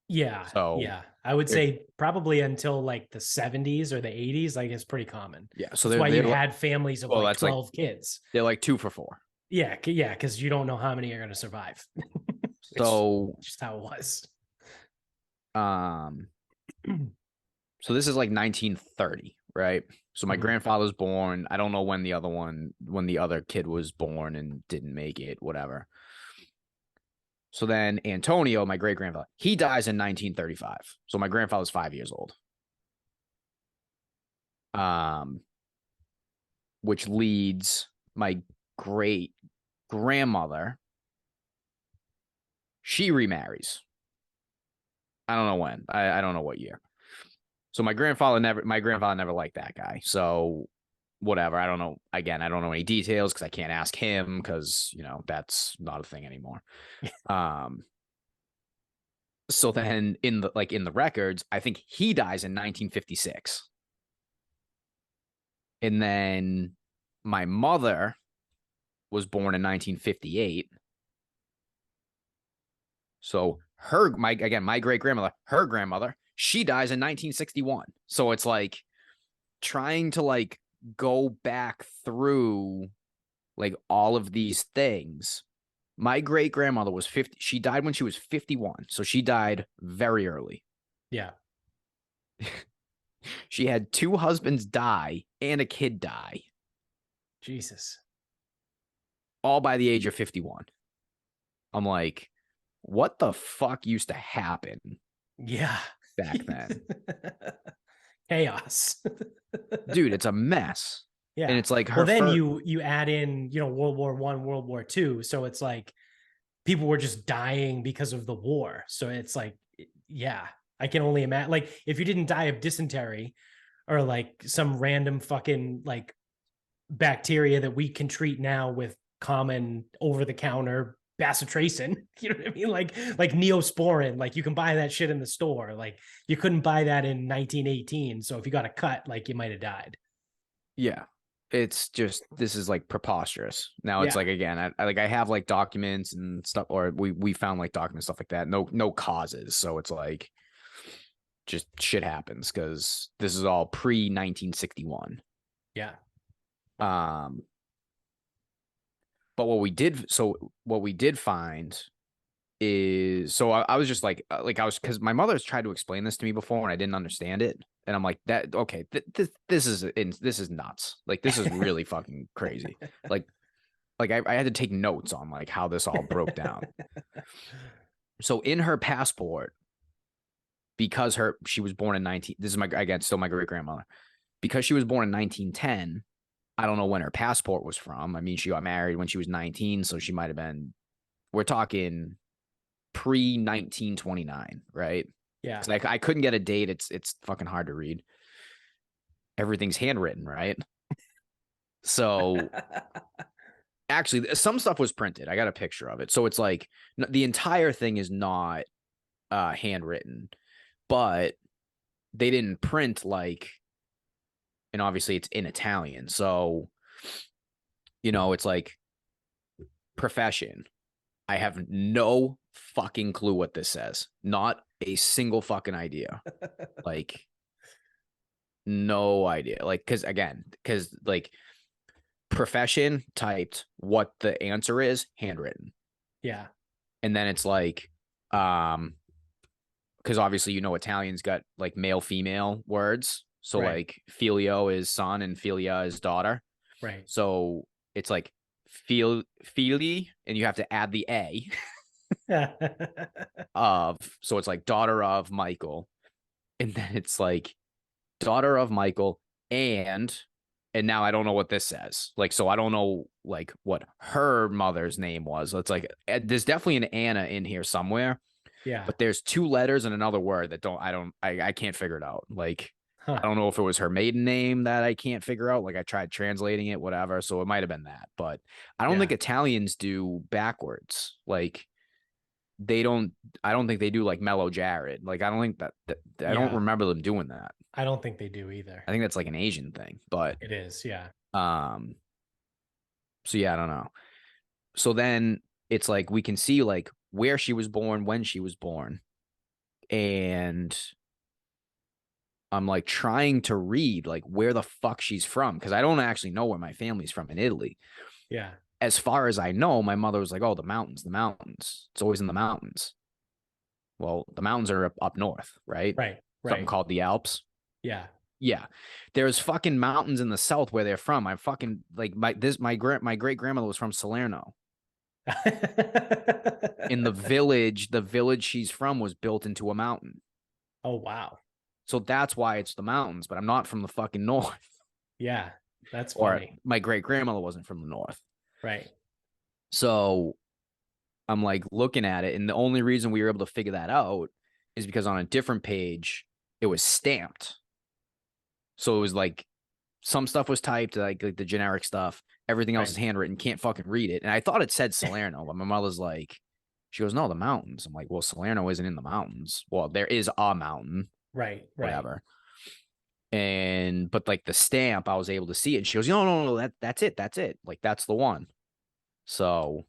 Yeah. So yeah. I would say probably until like the 70s or the 80s, like it's pretty common. Yeah. So that's why you had families of like 12 kids. They're like 2 for 4. Yeah. Yeah. Because you don't know how many are going to survive. So just how it was. So this is like 1930, right? So my grandfather's born. I don't know when the other kid was born and didn't make it, whatever. So then Antonio, my great grandfather, he dies in 1935. So my grandfather's 5 years old. Which leads my great grandmother. She remarries. I don't know when. I don't know what year. So my grandfather never liked that guy. So whatever. I don't know. Again, I don't know any details because I can't ask him because, you know, that's not a thing anymore. Um, so then in the records, I think he dies in 1956. And then my mother was born in 1958. So my great grandmother, her grandmother, she dies in 1961. So it's like trying to like go back through like all of these things. My great grandmother was 50. She died when she was 51. So she died very early. Yeah. She had 2 husbands die and a kid die, Jesus. all by the age of 51. I'm like, what the fuck used to happen Yeah. back then? Chaos. Dude, it's a mess. Yeah. And it's like Well, her then first. you add in, World War One, World War Two. So it's like people were just dying because of the war. So it's like, yeah, I can only imagine. Like, if you didn't die of dysentery or like some random fucking like bacteria that we can treat now with common over-the-counter bacitracin, you know what I mean? Like Neosporin, like you can buy that shit in the store. Like you couldn't buy that in 1918. So if you got a cut, like you might have died. Yeah. It's just, this is like preposterous. Now it's Yeah. like, again, I have like documents and stuff, or we found like documents, stuff like that. No causes. So it's like just shit happens because this is all pre 1961. Yeah. Um, but what we did find is, so I was just like I was, because my mother's tried to explain this to me before and I didn't understand it, and I'm like, that okay, this is nuts, like this is really fucking crazy, like I had to take notes on like how this all broke down. So in her passport, because she was born in 19, this is my, again, still my great grandmother, because she was born in 1910. I don't know when her passport was from. I mean, she got married when she was 19, so she might have been, we're talking pre 1929, right? Yeah. Because I couldn't get a date. It's fucking hard to read. Everything's handwritten, right? So actually, some stuff was printed. I got a picture of it. So it's like the entire thing is not handwritten, but they didn't print like, and obviously it's in Italian. So, it's like profession. I have no fucking clue what this says. Not a single fucking idea. Like, no idea. Like, because like profession typed what the answer is, handwritten. Yeah. And then it's like, because obviously, Italian's got like male, female words. So Right. like filio is son and filia is daughter. Right. So it's like fili, and you have to add the A of, so it's like daughter of Michael. And then it's like daughter of Michael and now I don't know what this says. Like, so I don't know like what her mother's name was. It's like there's definitely an Anna in here somewhere, Yeah. but there's 2 letters and another word that I can't figure it out. Like, Huh. I don't know if it was her maiden name that I can't figure out. Like, I tried translating it, whatever. So it might have been that, but I don't Yeah. think Italians do backwards. Like, I don't think they do like Mellow Jared. Like, I don't think I don't Yeah. remember them doing that. I don't think they do either. I think that's like an Asian thing, but It is. Yeah. so yeah, I don't know. So then it's like we can see like where she was born, when she was born, and I'm like trying to read like where the fuck she's from, because I don't actually know where my family's from in Italy. Yeah. As far as I know, my mother was like, "Oh, the mountains, the mountains. It's always in the mountains." Well, the mountains are up north, right? Right. Something Right. called the Alps. Yeah. Yeah, there's fucking mountains in the south where they're from. I'm fucking like my great grandmother was from Salerno. In the village she's from was built into a mountain. Oh, wow. So that's why it's the mountains, but I'm not from the fucking north. Yeah. That's Or funny. my great grandmother wasn't from the north. Right. So I'm like looking at it, and the only reason we were able to figure that out is because on a different page it was stamped. So it was like some stuff was typed, like the generic stuff. Everything else Right. is handwritten. Can't fucking read it. And I thought it said Salerno, but my mother's like, she goes, no, the mountains. I'm like, well, Salerno isn't in the mountains. Well, there is a mountain, Right. Right. whatever. And but like the stamp, I was able to see it. And she goes, no, that's it. That's it. Like that's the one. So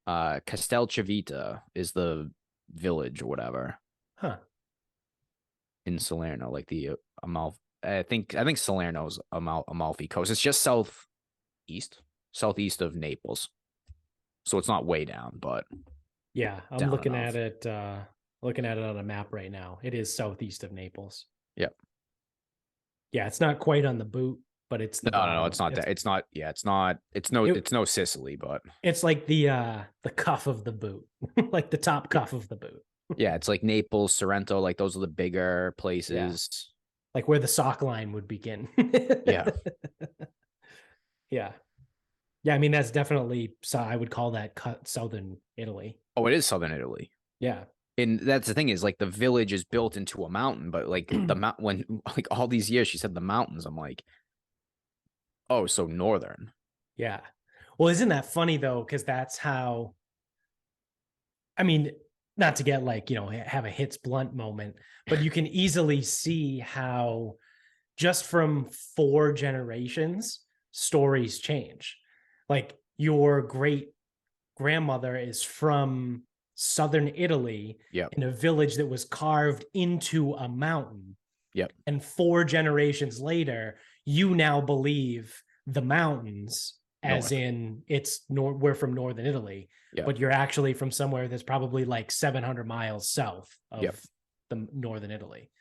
Castelcivita is the village or whatever Huh. in Salerno, like the Amalfi. I think Salerno's Amalfi Coast. It's just southeast of Naples. So it's not way down, but Yeah, I'm down looking enough. at it. Looking at it on a map right now. It is southeast of Naples. Yep. Yeah, it's not quite on the boot, but it's the No, bottom. it's not that. It's not. Yeah, it's not. It, It's no Sicily, but it's like the cuff of the boot, like the top yeah, cuff of the boot. yeah, it's like Naples, Sorrento, like those are the bigger Yeah, places. like where the sock line would begin. Yeah. Yeah, yeah. I mean, that's definitely. So I would call that southern Italy. Oh, it is southern Italy. Yeah, And that's the thing is like the village is built into a mountain, but like the mount when like all these years she said the mountains, I'm like, oh, so northern. yeah. Well, isn't that funny though? Because that's how. I mean, not to get like have a hits blunt moment, but you can easily see how just from 4 generations stories change. Like your great grandmother is from southern Italy Yep. in a village that was carved into a mountain. Yep. And 4 generations later, you now believe the mountains, as North. in we're from northern Italy, Yep. but you're actually from somewhere that's probably like 700 miles south of Yep. the northern Italy.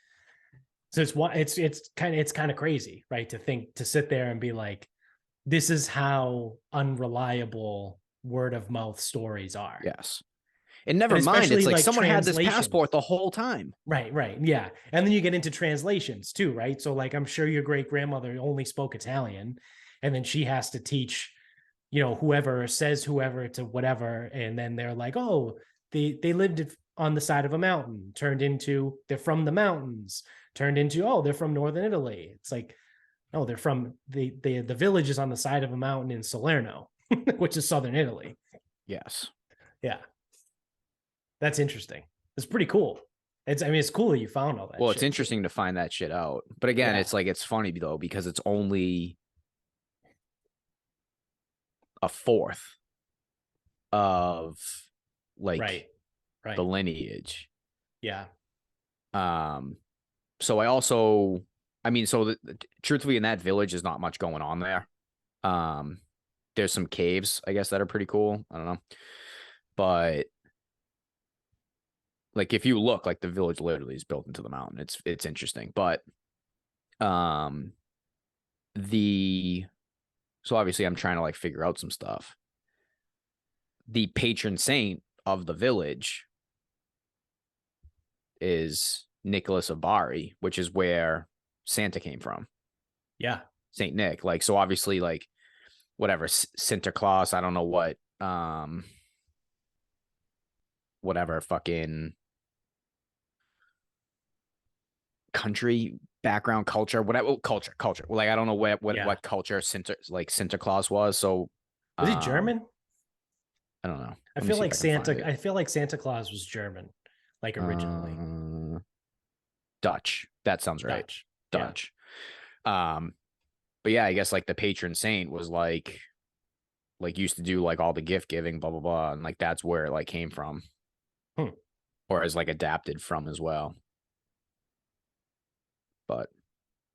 So it's kind of crazy, right? To sit there and be like, this is how unreliable word of mouth stories are. Yes. And never And mind, it's especially like like someone had this translations. passport the whole time. Right, yeah. And then you get into translations too, right? So like I'm sure your great grandmother only spoke Italian, and then she has to teach, whoever says whoever to whatever, and then they're like, oh, they lived on the side of a mountain, turned into they're from the mountains, turned into oh, they're from northern Italy. It's like, no, they're from the village is on the side of a mountain in Salerno, which is southern Italy. Yes. Yeah. That's interesting. It's pretty cool. It's cool that you found all that. Well, shit it's interesting to find that shit out. But again, Yeah. it's like it's funny though, because it's only a fourth of like right. the lineage. Yeah. So truthfully, in that village, there's not much going on there. There's some caves, I guess, that are pretty cool. I don't know, but like if you look, like the village literally is built into the mountain. It's interesting, but so obviously I'm trying to like figure out some stuff. The patron saint of the village is Nicholas of Bari, which is where Santa came from. Yeah. Saint Nick. Like, so obviously, like, whatever, Sinterklaas, I don't know whatever fucking country background culture, whatever culture. Well, like, I don't know what culture Sinterklaas was. So, was he German? I don't know. I feel like Santa Claus was German, like originally. Dutch. That sounds right. Dutch. Yeah. But yeah, I guess like the patron saint was like used to do like all the gift giving, blah blah blah, and like that's where it like came from, or is like adapted from as well. But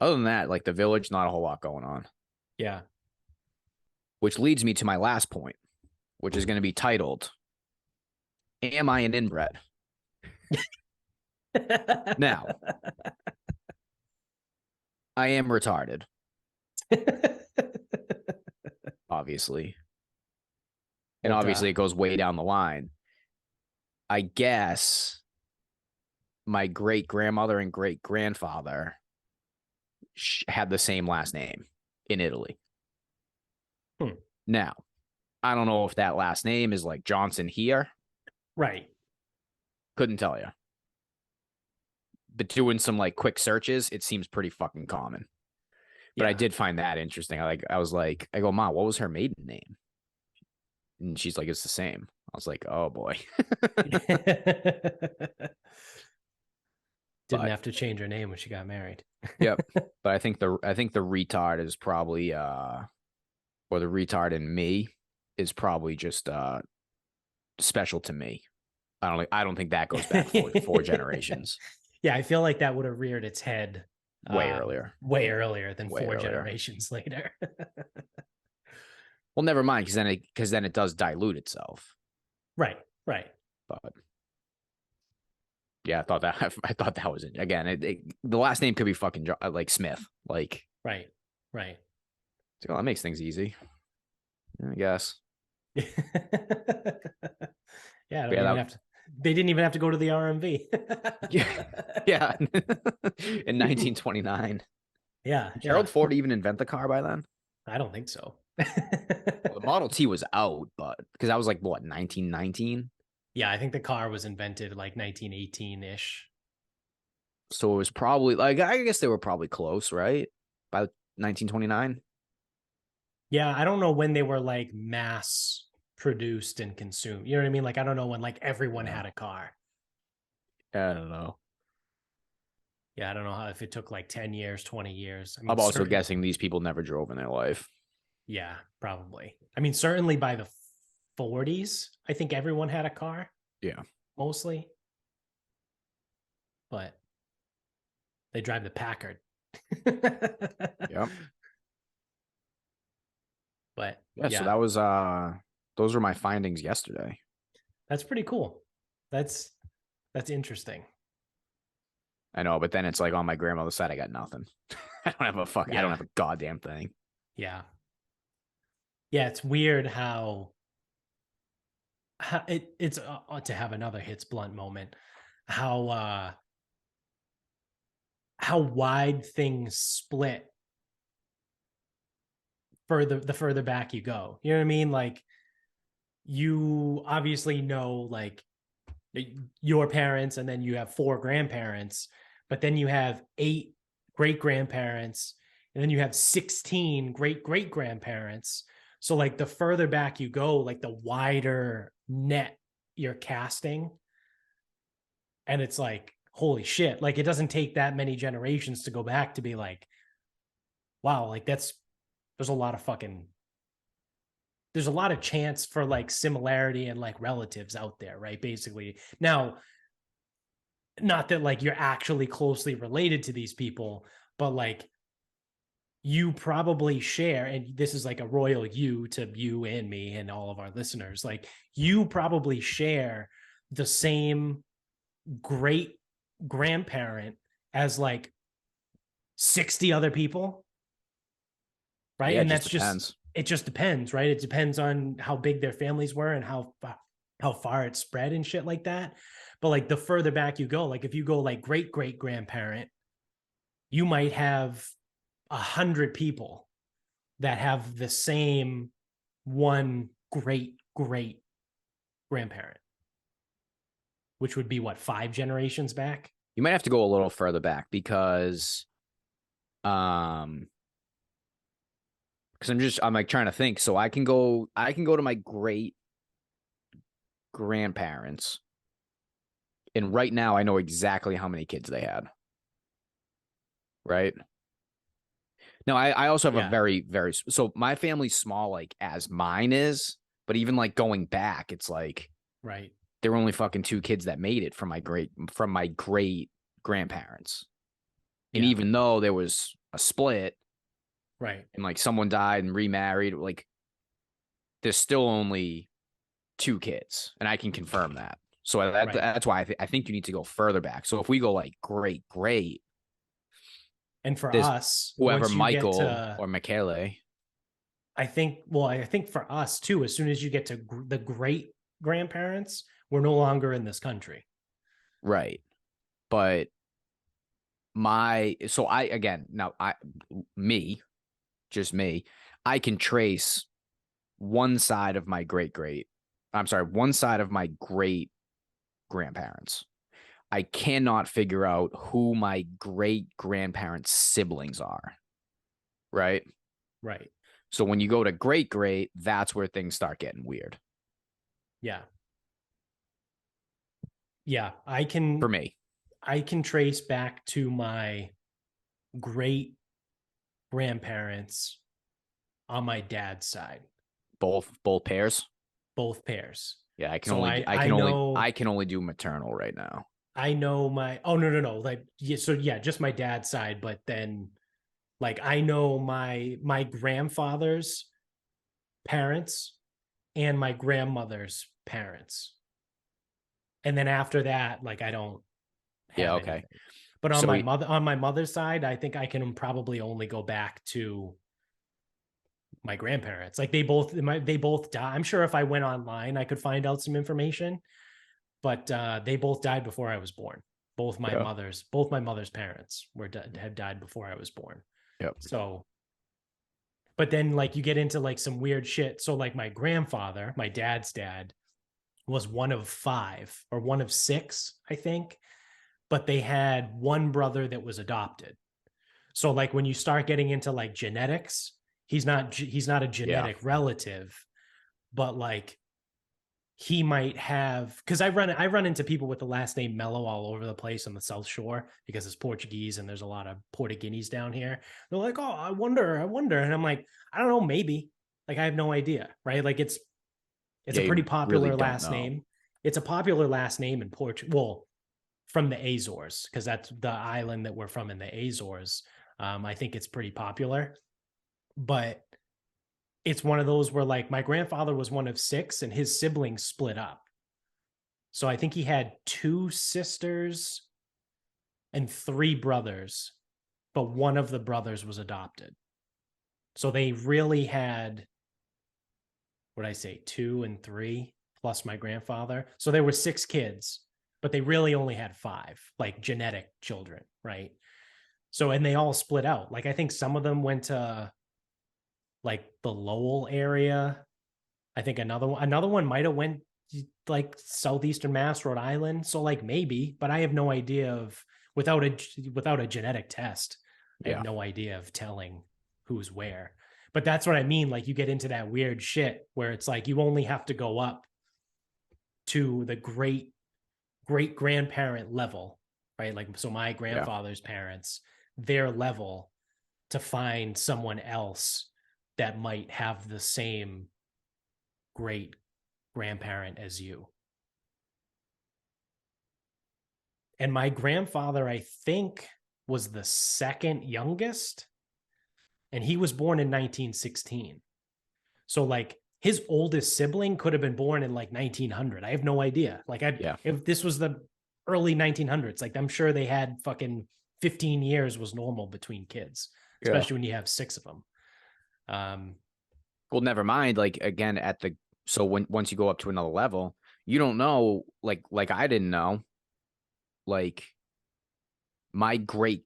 other than that, like the village, not a whole lot going on. Yeah. Which leads me to my last point, which is going to be titled, "Am I an inbred?" Now, I am retarded. Obviously. And obviously it goes way down the line. I guess my great grandmother and great grandfather had the same last name in Italy. Now, I don't know if that last name is like Johnson here. Right. Couldn't tell you. But doing some like quick searches, it seems pretty fucking common. But I Yeah. did find that interesting. I was like, I go, Mom, what was her maiden name? And she's like, it's the same. I was like, oh boy. Didn't But have to change her name when she got married. yep. But I think the retard is probably or the retard in me is probably just special to me. I don't think that goes back four generations. Yeah, I feel like that would have reared its head Way earlier. way earlier than Way four earlier. generations later. Well, never mind, because then it does dilute itself. Right, right. But yeah, I thought that was it. Again, the last name could be fucking like Smith. Like, right, right. so that makes things easy, I guess. Yeah, I don't Yeah, even have to. They didn't even have to go to the RMV. yeah. In 1929. Yeah, Did yeah. Gerald Ford even invent the car by then? I don't think so. Well, the Model T was out, but because I was like what 1919. Yeah, I think the car was invented like 1918-ish. So it was probably like I guess they were probably close, right? By 1929. Yeah, I don't know when they were like mass produced and consumed. You know what I mean? Like I don't know when like everyone Yeah. had a car. I don't know. Yeah, I don't know how if it took like 10 years, 20 years. I mean, I'm also guessing these people never drove in their life. Yeah, probably. I mean, certainly by the 40s, I think everyone had a car. Yeah. Mostly. But they drive the Packard. Yep. But yeah, so that was those were my findings yesterday. That's pretty cool. That's interesting. I know, but then it's like on my grandmother's side, I got nothing. I don't have a I don't have a goddamn thing. Yeah. Yeah, it's weird how it's to have another hits blunt moment. How wide things split the further back you go. You know what I mean? Like you obviously know like your parents, and then you have 4 grandparents, but then you have 8 great grandparents, and then you have 16 great great grandparents. So like the further back you go, like the wider net you're casting. And it's like, holy shit, like it doesn't take that many generations to go back to be like, wow, like there's a lot of fucking there's a lot of chance for like similarity and like relatives out there, right? Basically. Now, not that like you're actually closely related to these people, but like you probably share, and this is like a royal you to you and me and all of our listeners, like you probably share the same great grandparent as like 60 other people, right? Yeah, And it just that's depends. just it just depends, right? It depends on how big their families were and how far it spread and shit like that. But like the further back you go, like if you go like great great grandparent, you might have 100 people that have the same one great great grandparent, which would be what, 5 generations back? You might have to go a little further back because I'm like trying to think. So I can go to my great grandparents, and right now I know exactly how many kids they had. Right. Now I also have a very, very so my family's small, like as mine is, but even like going back, it's like right. There were only fucking 2 kids that made it from my great grandparents. And even though there was a split, right, and like someone died and remarried, like there's still only 2 kids, and I can confirm that. So that's why I think you need to go further back. So if we go like great, and for us, whoever Michael or Michele, I think for us too, as soon as you get to the great grandparents, we're no longer in this country. Right. But just me, I can trace one side of my one side of my great grandparents. I cannot figure out who my great grandparents' siblings are. right? Right. So when you go to great great, that's where things start getting weird. Yeah. Yeah. For me. I can trace back to my great grandparents on my dad's side, Both pairs. both pairs. Yeah, So I can only do maternal right now. know my, oh no, like, yeah, so yeah, just my dad's side, but then like I know my grandfather's parents and my grandmother's parents. And then after that, like I don't Yeah, have okay. anything. But So on my mother's side, I think I can probably only go back to my grandparents. Like they both died. I'm sure if I went online, I could find out some information, but they both died before I was born. yeah. Both my mother's parents had died before I was born. Yep. So, but then like you get into like some weird shit. So like my grandfather, my dad's dad, was one of five or one of six, I think. But they had one brother that was adopted. So like when you start getting into like genetics, he's not a Yeah. genetic relative, but like he might have, because I run into people with the last name Mello all over the place on the South Shore because it's Portuguese and there's a lot of Portuguese down here. They're like, oh, I wonder, and I'm like, I don't know, maybe. Like I have no idea, right? Like it's Yeah, a pretty you really popular don't last know. name. It's a popular last name in Portugal. Well, from the Azores, because that's the island that we're from in the Azores. I think it's pretty popular, but it's one of those where like my grandfather was one of six and his siblings split up. So I think he had two sisters and three brothers, but one of the brothers was adopted. So they really had, what did I say, two and three plus my grandfather. So there were six kids, but they really only had five, like genetic children, right? So, and they all split out. Like I think some of them went to like the Lowell area. I think another one might have went like southeastern Mass, Rhode Island. So like maybe, but I have no idea of without a genetic test. I have Yeah. no idea of telling who's where. But that's what I mean. Like you get into that weird shit where it's like you only have to go up to the great grandparent level, right? Like so my Yeah. grandfather's parents, their level to find someone else that might have the same great grandparent as you. And my grandfather, I think, was the second youngest, and he was born in 1916. So, like, his oldest sibling could have been born in like 1900. I have no idea. Like, Yeah. if this was the early 1900s, like, I'm sure they had fucking 15 years was normal between kids, Yeah. especially when you have six of them. Well, never mind. Like again, so once you go up to another level, you don't know, like I didn't know, like my great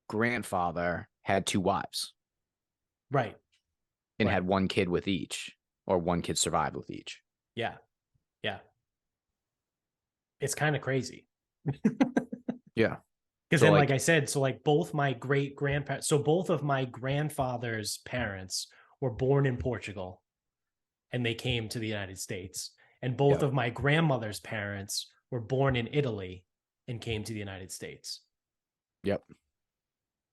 grandfather had two wives Right. and Right. had one kid with each, or one kid survived with each. Yeah. Yeah. It's kind of crazy. Yeah. Because So then, like like, I said, so like both my great grandparents, so both of my grandfather's parents were born in Portugal and they came to the United States. And both yeah, of my grandmother's parents were born in Italy and came to the United States. yep,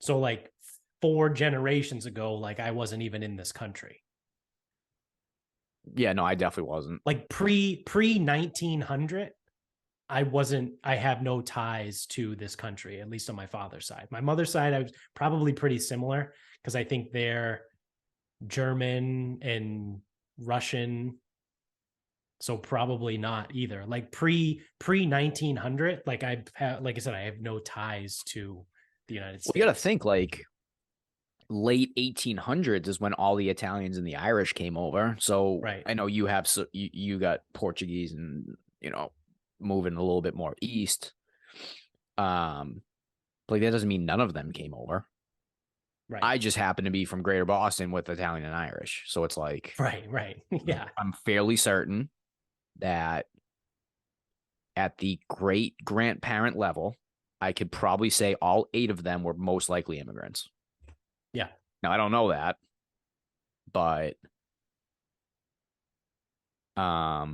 So, like 4 generations ago, like I wasn't even in this country. yeah. No, I definitely wasn't. Like pre 1900, I have no ties to this country, at least on my father's side. My mother's side, I was probably pretty similar because I think they're German and Russian. So probably not either. Like pre 1900, like like I said, I have no ties to the United Well, you got to States. think like late 1800s is when all the Italians and the Irish came over. So Right. I know you have, so you got Portuguese and, moving a little bit more east. But like that doesn't mean none of them came over. Right. I just happen to be from Greater Boston with Italian and Irish. So it's like, Right. Right. Yeah. I'm fairly certain that at the great grandparent level, I could probably say all eight of them were most likely immigrants. Yeah. Now I don't know that, but I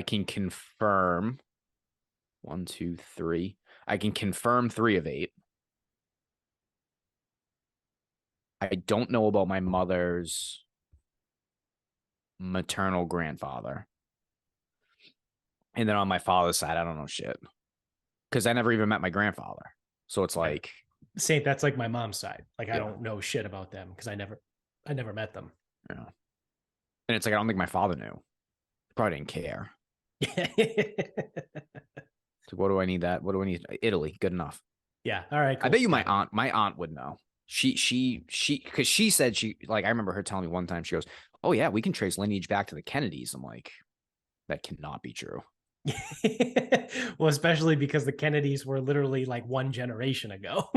can confirm 1, 2, 3. I can confirm 3 of 8. I don't know about my mother's maternal grandfather. And then on my father's side, I don't know shit. Because I never even met my grandfather. So it's like Saint, that's like my mom's side. Like I Yeah. don't know shit about them because I never met them. Yeah. And it's like I don't think my father knew. Probably didn't care. So what do I need that? What do I need? Italy, good enough. Yeah. All right. Cool. I bet you Yeah. my aunt would know. Because she said like I remember her telling me one time, she goes, "Oh yeah, we can trace lineage back to the Kennedys." I'm like, that cannot be true. Well, especially because the Kennedys were literally like one generation ago.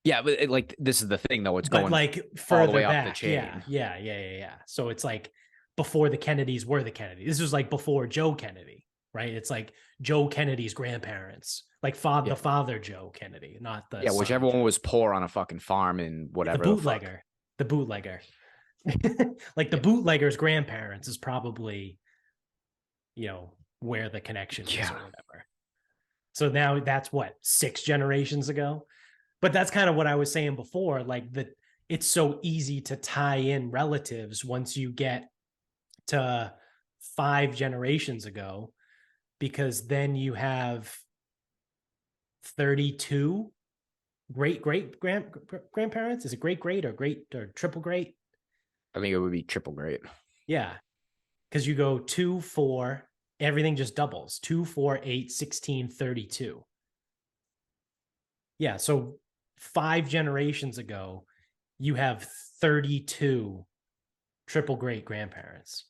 Yeah, but like this is the thing though. It's But going like all the further way up the back. chain. Yeah. So it's like before the Kennedys were the Kennedys. This was like before Joe Kennedy, right? It's like Joe Kennedy's grandparents, like the father Joe Kennedy, not the son whichever one Joe. was poor on a fucking farm and whatever The bootlegger. The bootlegger. Like the bootlegger's grandparents is probably, where the connection is or whatever. So now that's what, 6 generations ago? But that's kind of what I was saying before, like that it's so easy to tie in relatives once you get to 5 generations ago, because then you have 32 great grandparents. Is it great or great or triple great? I think it would be triple great. Yeah. Because you go 2, 4, everything just doubles. 2, 4, 8, 16, 32. Yeah. So 5 generations ago, you have 32 triple great grandparents.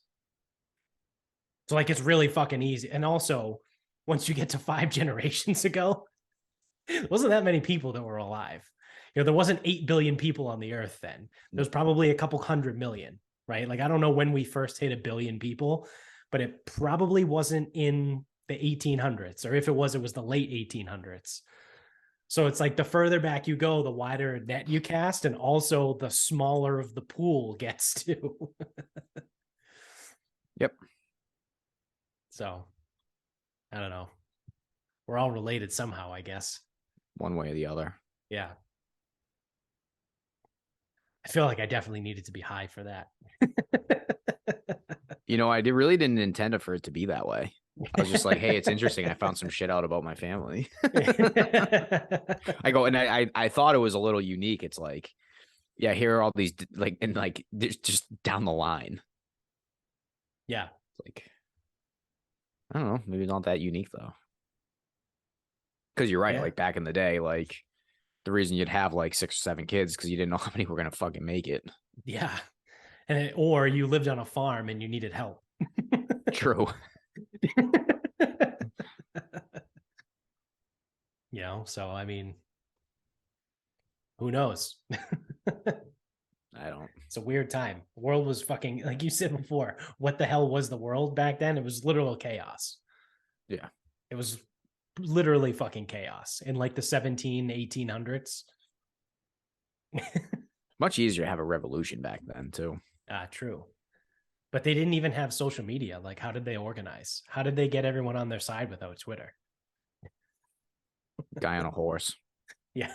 So like it's really fucking easy. And also, once you get to 5 generations ago, there wasn't that many people that were alive. There wasn't 8 billion people on the earth then. There's probably a couple 100 million, right? Like I don't know when we first hit 1 billion people, but it probably wasn't in the 1800s, or if it was the late 1800s. So it's like the further back you go, the wider net you cast, and also the smaller of the pool gets to. Yep. So I don't know. We're all related somehow, I guess. One way or the other. Yeah. I feel like I definitely needed to be high for that. I really didn't intend it for it to be that way. I was just like, hey, it's interesting. I found some shit out about my family. I go, and I thought it was a little unique. It's like, yeah, here are all these like, and like just down the line. Yeah. Like, I don't know, maybe not that unique though. Because you're right. Yeah. Like back in the day, like the reason you'd have like 6 or 7 kids because you didn't know how many were gonna fucking make it. Yeah. Or you lived on a farm and you needed help. True. So I mean, who knows? I don't. It's a weird time. The world was fucking, like you said before, what the hell was the world back then? It was literal chaos. Yeah. It was literally fucking chaos in like the 1800s. Much easier to have a revolution back then too. True. But they didn't even have social media. Like, how did they organize? How did they get everyone on their side without Twitter? Guy on a horse. Yeah.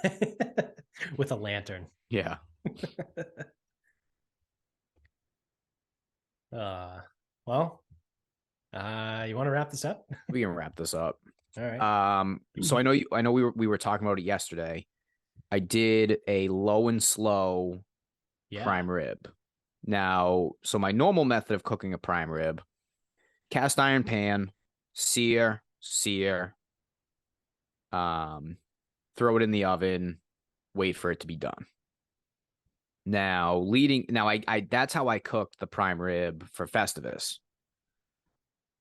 With a lantern. Yeah. Well, you want to wrap this up? We can wrap this up. All right. So I know we were talking about it yesterday. I did a low and slow prime rib. Now, so my normal method of cooking a prime rib, cast iron pan, sear, throw it in the oven, wait for it to be done. Now, I that's how I cooked the prime rib for Festivus.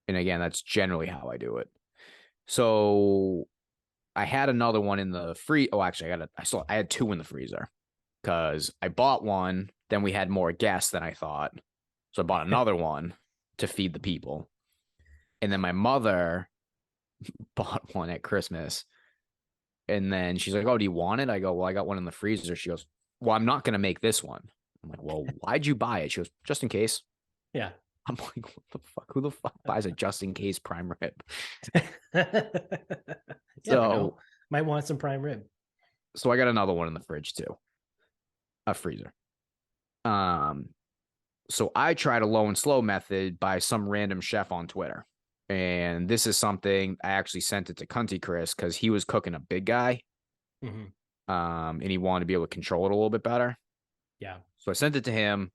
And again, that's generally how I do it. So I had another one in the free. Oh, actually, I had 2 in the freezer because I bought one. Then we had more guests than I thought. So I bought another one to feed the people. And then my mother bought one at Christmas. And then she's like, "Oh, do you want it?" I go, "Well, I got one in the freezer." She goes, "Well, I'm not gonna make this one." I'm like, "Well, why'd you buy it?" She goes, "Just in case." Yeah. I'm like, "What the fuck? Who the fuck buys a just in case prime rib?" You never know. So, Might want some prime rib. so I got another one in the fridge too, a freezer. Um, so I tried a low and slow method by some random chef on Twitter. And this is something I actually sent it to Cunty Chris because he was cooking a big guy. Mm-hmm. And he wanted to be able to control it a little bit better. Yeah. So I sent it to him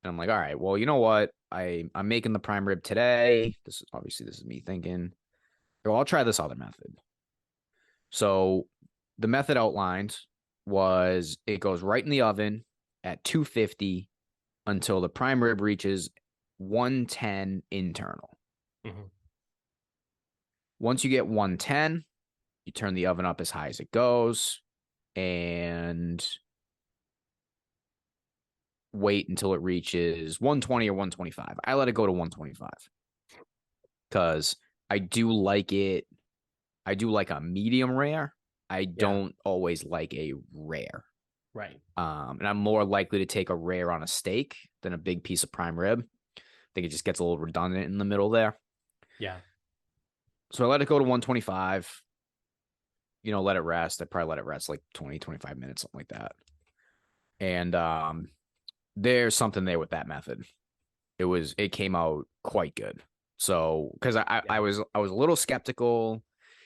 and I'm like, all right, well, you know what? I'm making the prime rib today. This is me thinking, well, I'll try this other method. So the method outlined was it goes right in the oven at 250 until the prime rib reaches 110 internal. Mm-hmm. Once you get 110, you turn the oven up as high as it goes and wait until it reaches 120 or 125. I let it go to 125 because I do like it. I do like a medium rare. I Yeah. don't always like a rare. Right. And I'm more likely to take a rare on a steak than a big piece of prime rib. I think it just gets a little redundant in the middle there. Yeah. So I let it go to 125, let it rest. I probably let it rest like 20, 25 minutes, something like that. And there's something there with that method. It came out quite good. So because I Yeah. was a little skeptical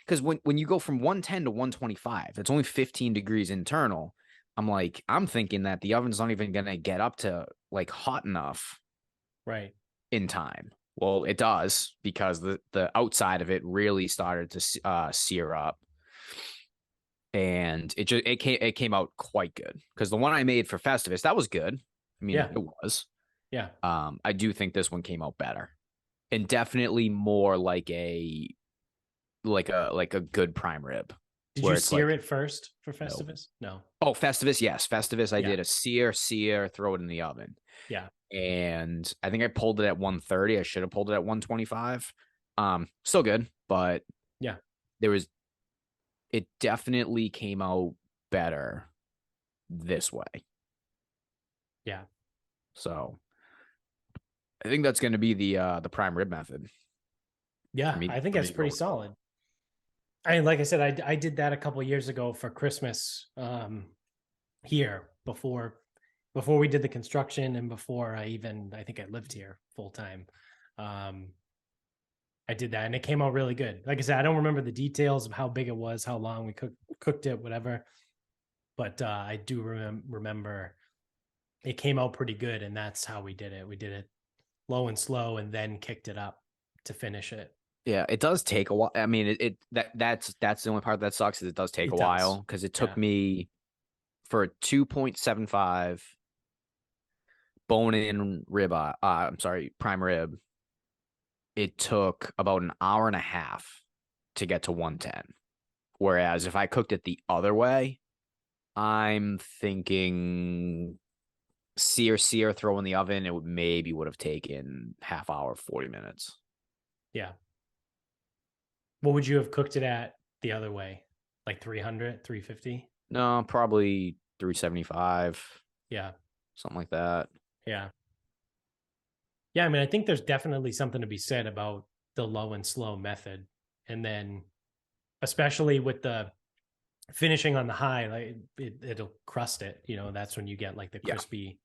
because when you go from 110 to 125, it's only 15 degrees internal. I'm thinking that the oven's not even gonna get up to like hot enough Right. in time. Well, it does because the outside of it really started to sear up, and it came out quite good because the one I made for Festivus that was good. I mean, Yeah. it was. Yeah. I do think this one came out better and definitely more like a good prime rib Did you where it's sear like it first for no. Festivus? No. Oh, Festivus, yes, Festivus. I Yeah. did a sear, throw it in the oven, Yeah. and I think I pulled it at 130. I should have pulled it at 125. Still good, but Yeah. there was it definitely came out better this way. Yeah. So I think that's going to be the prime rib method Yeah. I think for me that's to go pretty with. solid. Like I said, I did that a couple years ago for Christmas here before we did the construction and before I think I lived here full time. Um, I did that and it came out really good. Like I said, I don't remember the details of how big it was, how long we cooked it, whatever. But I do remember it came out pretty good, and that's how we did it. We did it low and slow, and then kicked it up to finish it. Yeah, it does take a while. I mean, that's the only part that sucks is it does take It a does. while because it took Yeah. me for a 2.75 bone in rib. I'm sorry, prime rib. It took about an hour and a half to get to 110. Whereas if I cooked it the other way, I'm thinking sear, throw in the oven. It would have taken half hour, 40 minutes. Yeah. What would you have cooked it at the other way? Like 300, 350? No, probably 375, Yeah. something like that. Yeah. Yeah. I mean, I think there's definitely something to be said about the low and slow method. And then, especially with the finishing on the high, like it'll crust it. That's when you get like the Yeah. crispy,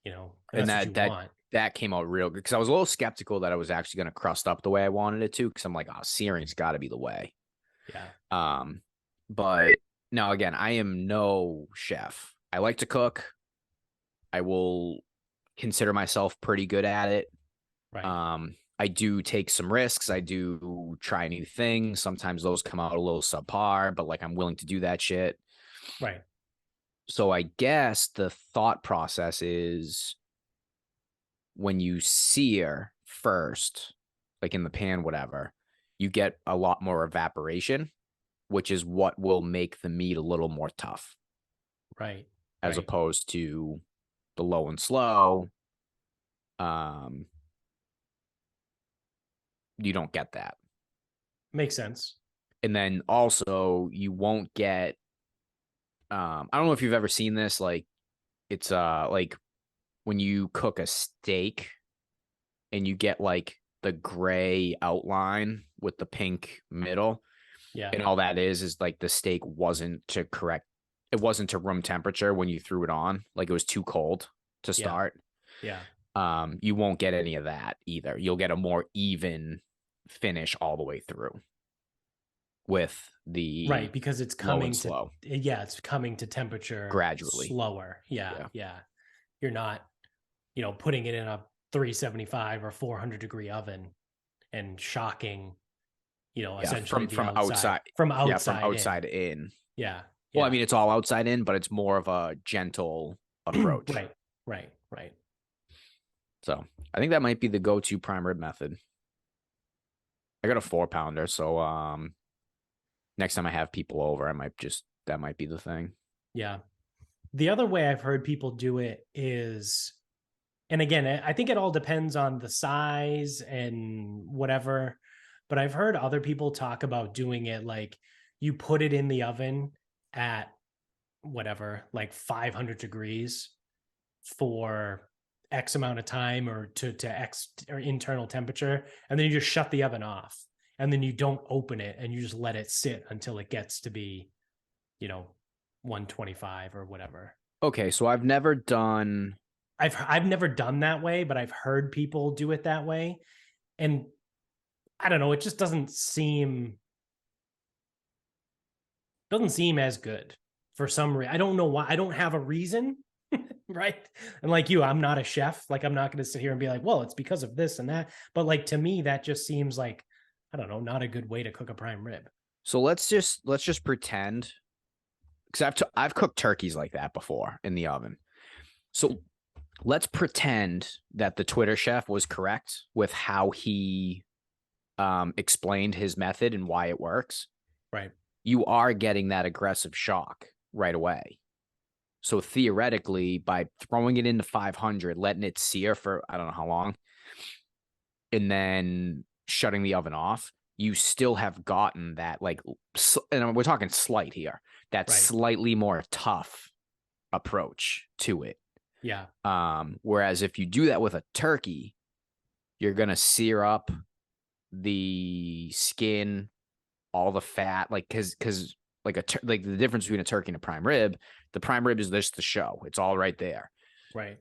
And that's what you want. that came out real good because I was a little skeptical that I was actually going to crust up the way I wanted it to because I'm like, oh, searing's got to be the way. Yeah. But now again, I am no chef. I like to cook. I will consider myself pretty good at it. Right. I do take some risks. I do try new things. Sometimes those come out a little subpar, but like I'm willing to do that shit. Right. So I guess the thought process is when you sear first, like in the pan, whatever, you get a lot more evaporation, which is what will make the meat a little more tough Right. as Right. opposed to the low and slow. Um, you don't get that. Makes sense. And then also you won't get I don't know if you've ever seen this, like it's like when you cook a steak and you get like the gray outline with the pink middle, Yeah. and all that is like the steak wasn't to correct, it wasn't to room temperature when you threw it on, like it was too cold to Yeah. start. Yeah. You won't get any of that either. You'll get a more even finish all the way through with the Right, because it's low and coming to slow it's coming to temperature gradually. slower. Yeah, Yeah. yeah. You're not, putting it in a 375 or 400 degree oven and shocking, Yeah. essentially the From outside outside. from Yeah. From outside in. outside in. Yeah, Well, I yeah. mean, it's all outside in, but it's more of a gentle approach. Right, right, right. So I think that might be the go-to prime rib method. I got a 4 pounder, so next time I have people over, I might just that might be the thing. Yeah. The other way I've heard people do it is, and again, I think it all depends on the size and whatever, but I've heard other people talk about doing it like you put it in the oven at whatever, like 500 degrees for X amount of time, or to X or internal temperature. And then you just shut the oven off, and then you don't open it, and you just let it sit until it gets to be, you know, 125 or whatever. Okay, so I've never done. I've never done that way, but I've heard people do it that way. And I don't know, it just doesn't seem as good for some reason. I don't know why. I don't have a reason, right? And like you, I'm not a chef. Like I'm not going to sit here and be like, well, it's because of this and that. But like to me, that just seems like, I don't know, not a good way to cook a prime rib. So let's just pretend, because I've cooked turkeys like that before in the oven. So let's pretend that the Twitter chef was correct with how he explained his method and why it works. Right. You are getting that aggressive shock right away. So theoretically, by throwing it into 500, letting it sear for I don't know how long, and then shutting the oven off, you still have gotten that, like, and we're talking slight here, that Right. slightly more tough approach to it. Yeah. Whereas if you do that with a turkey, you're gonna sear up the skin, all the fat, like because like like the difference between a turkey and a prime rib, the prime rib is just the show. It's all right there. Right.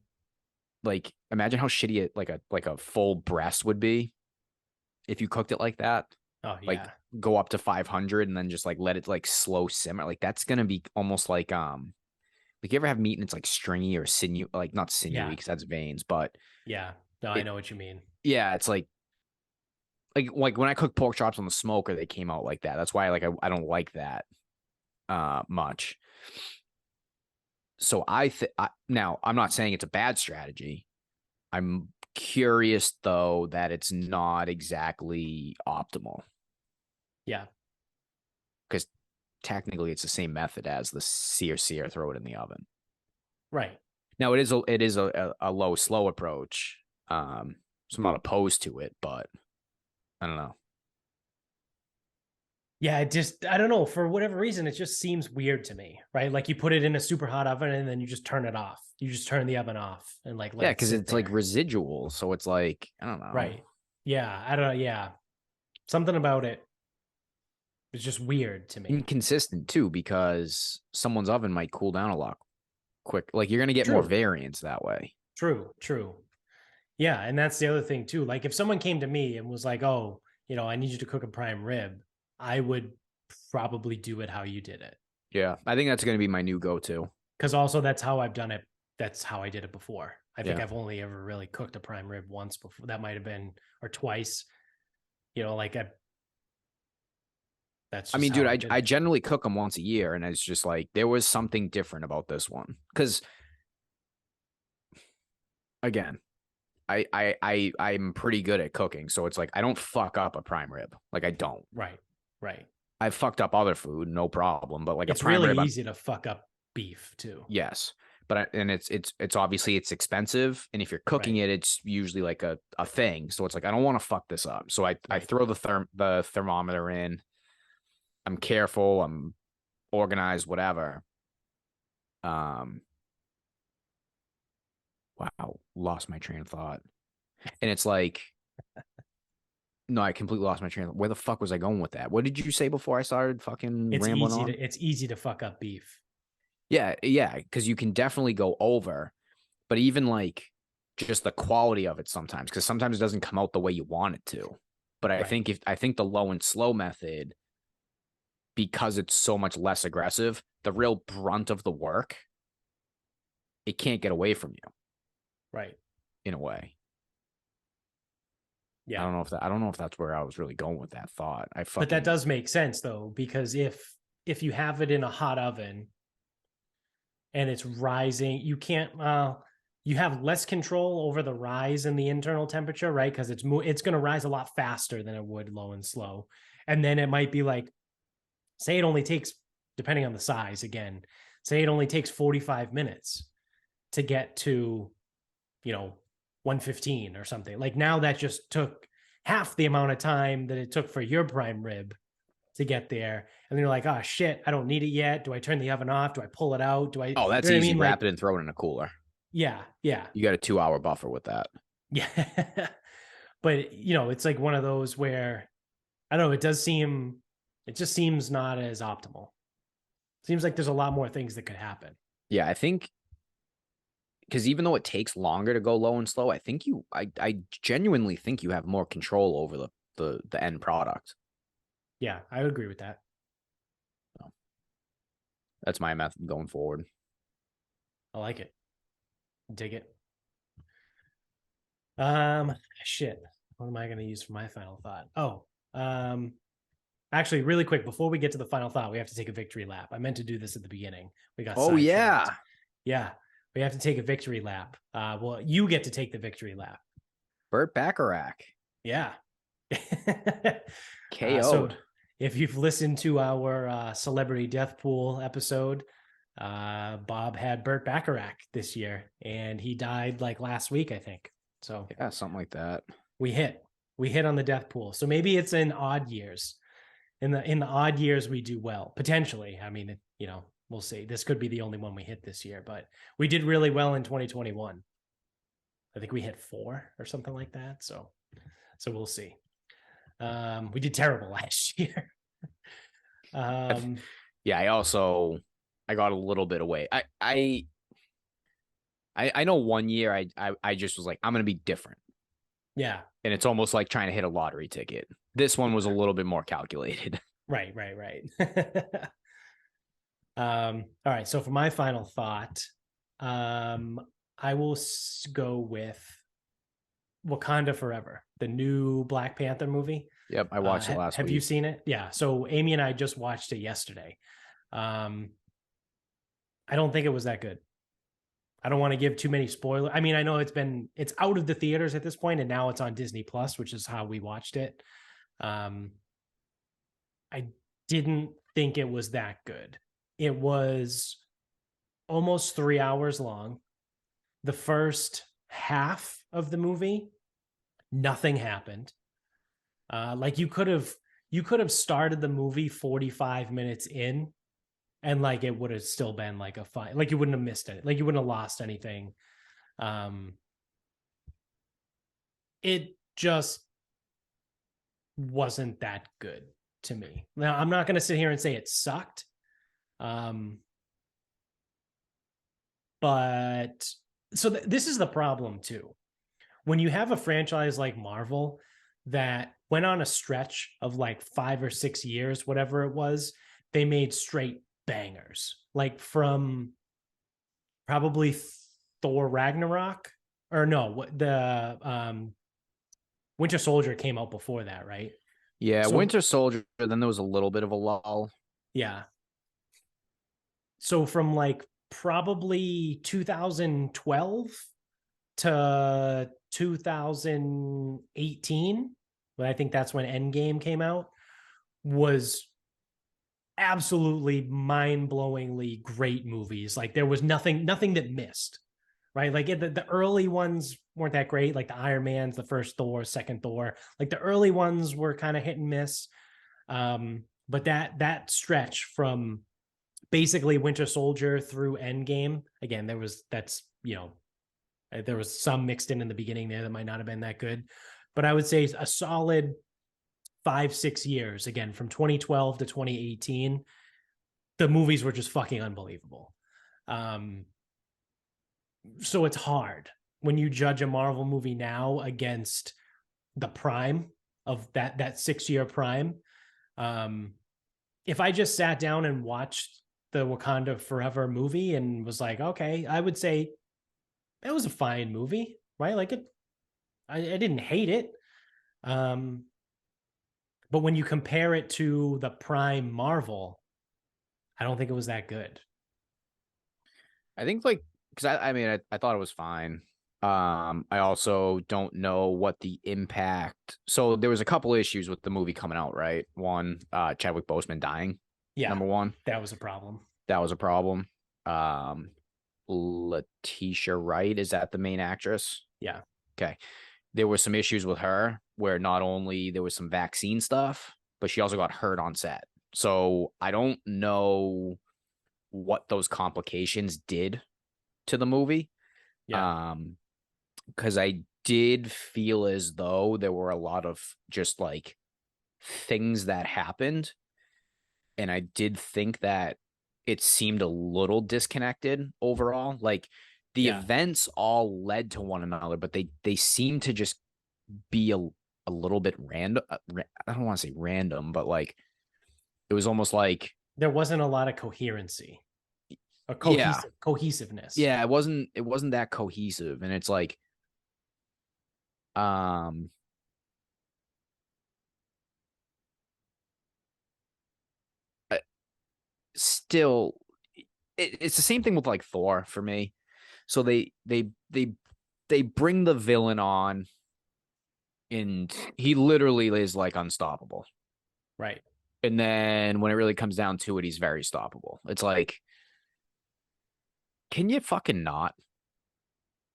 Like imagine how shitty it like a full breast would be if you cooked it like that. Oh Like yeah. go up to 500 and then just like let it like slow simmer. Like that's gonna be almost like you ever have meat and it's like stringy or sinew, like not sinewy Yeah. because that's veins, but Yeah. No, I it know what you mean. yeah, it's like when I cook pork chops on the smoker, they came out like that. That's why I don't like that much. So now I'm not saying it's a bad strategy. I'm curious though that it's not exactly optimal Yeah. because technically it's the same method as the sear, throw it in the oven. Right. Now it is a low slow approach. So I'm not opposed to it, but I don't know. Yeah, I don't know. For whatever reason, it just seems weird to me, right? Like you put it in a super hot oven and then you just turn it off. You just turn the oven off and like let Yeah, it because sit it's like there. residual, so it's like I don't know. Right. Yeah. I don't know. Yeah. Something about it is just weird to me. Inconsistent too, because someone's oven might cool down a lot quick. Like you're gonna get more True. variance that way. True. True. Yeah. And that's the other thing too. Like if someone came to me and was like, oh, I need you to cook a prime rib, I would probably do it how you did it. Yeah, I think that's gonna be my new go-to. Because also that's how I've done it. That's how I did it before. I think Yeah. I've only ever really cooked a prime rib once before. That might have been, or twice. Like that's I just mean, how dude, I I did I it. generally cook them once a year, and it's just like there was something different about this one. Because again, I'm pretty good at cooking, so it's like I don't fuck up a prime rib. Like I don't. Right. Right. I've fucked up other food, no problem. But like a It's prime really rib, easy to fuck up beef too. yes. But and it's obviously it's expensive, and if you're cooking Right. it, it's usually like a thing. So it's like I don't want to fuck this up. So I Right. throw the thermometer in, I'm careful, I'm organized, whatever. Um, wow, lost my train of thought. And it's like, no, I completely lost my train of thought. Where the fuck was I going with that? What did you say before I started fucking rambling on? It's easy to fuck up beef. Yeah, yeah, because you can definitely go over, but even like just the quality of it sometimes, because sometimes it doesn't come out the way you want it to. But Right. I think the low and slow method, because it's so much less aggressive, the real brunt of the work, it can't get away from you Right. in a way. Yeah. I don't know if that's where I was really going with that thought. But that does make sense though, because if you have it in a hot oven and it's rising, you can't you have less control over the rise in the internal temperature, right? Because it's going to rise a lot faster than it would low and slow. And then it might be like, say it only takes, depending on the size again, say it only takes 45 minutes to get to, 115 or something. Like now that just took half the amount of time that it took for your prime rib to get there. And then you're like, oh shit, I don't need it yet. Do I turn the oven off? Do I pull it out? Do I, Oh, that's what I easy. mean? Wrap Like, it and throw it in a cooler. yeah, yeah, You got a 2 hour buffer with that. yeah. But it's like one of those where I don't know, it just seems not as optimal. Seems like there's a lot more things that could happen. Yeah, I think because even though it takes longer to go low and slow, I genuinely think you have more control over the end product. Yeah, I would agree with that. So that's my method going forward. I like it. Dig it. Shit. What am I going to use for my final thought? Oh, actually, really quick before we get to the final thought, we have to take a victory lap. I meant to do this at the beginning. We got Oh sidetracked. yeah, Yeah, we have to take a victory lap. Well, you get to take the victory lap. Burt Bacharach Yeah. So KO'd. if you've listened to our celebrity death pool episode, Bob had Burt Bacharach this year, and he died like last week, I think. So Yeah, something like that. we hit on the death pool. So maybe it's in odd years. In the odd years, we do well potentially. I mean, we'll see. This could be the only one we hit this year, but we did really well in 2021. I think we hit 4 or something like that. So we'll see. We did terrible last year. Yeah, I got a little bit away. I know one year I just was like, I'm gonna be different. Yeah. And it's almost like trying to hit a lottery ticket. This one was a little bit more calculated. Right. All right. So for my final thought, I will go with Wakanda Forever, the new Black Panther movie. Yep, I watched it last week. Have you seen it? Yeah. So Amy and I just watched it yesterday. I don't think it was that good. I don't want to give too many spoilers. I mean, I know it's out of the theaters at this point, and now it's on Disney Plus, which is how we watched it. I didn't think it was that good. It was almost 3 hours long. The first half of the movie, nothing happened. Like you could have started the movie 45 minutes in, and like it would have still been like a fine, like you wouldn't have missed it, like you wouldn't have lost anything. It just wasn't that good to me. Now I'm not going to sit here and say it sucked, but so this is the problem too. When you have a franchise like Marvel that went on a stretch of like 5 or 6 years, whatever it was, they made straight bangers, like from probably Thor Ragnarok, or no, the Winter Soldier came out before that, right? Yeah, So Winter Soldier, then there was a little bit of a lull. yeah. So from like probably 2012 to 2018, but I think that's when Endgame came out, was absolutely mind-blowingly great movies. Like there was nothing that missed, right? Like the early ones weren't that great, like the Iron Man's, the first Thor, second Thor. Like the early ones were kind of hit and miss. But that stretch from basically Winter Soldier through Endgame, again, there was some mixed in the beginning there that might not have been that good, but I would say a solid 5-6 years, again, from 2012 to 2018, the movies were just fucking unbelievable. So it's hard when you judge a Marvel movie now against the prime of that 6-year prime. If I just sat down and watched the Wakanda Forever movie and was like, okay, I would say it was a fine movie, right? Like I didn't hate it. But when you compare it to the prime Marvel, I don't think it was that good. I think like because I mean I thought it was fine. I also don't know what the impact. So there was a couple issues with the movie coming out, right? One, Chadwick Boseman dying. Yeah, number one. that was a problem. That was a problem. Letitia Wright, is that the main actress? Yeah. Okay. There were some issues with her where not only there was some vaccine stuff, but she also got hurt on set. So I don't know what those complications did to the movie. Yeah. Because I did feel as though there were a lot of just like things that happened. And I did think that it seemed a little disconnected overall. Like the Yeah. events all led to one another, but they seem to just be a little bit random. I don't want to say random, but like it was almost like There wasn't a lot of coherency or yeah, cohesiveness. yeah. It wasn't that cohesive, and it's like um uh, still it's the same thing with like Thor for me. So they bring the villain on and he literally is like unstoppable. Right. And then when it really comes down to it, he's very stoppable. It's like, can you fucking not?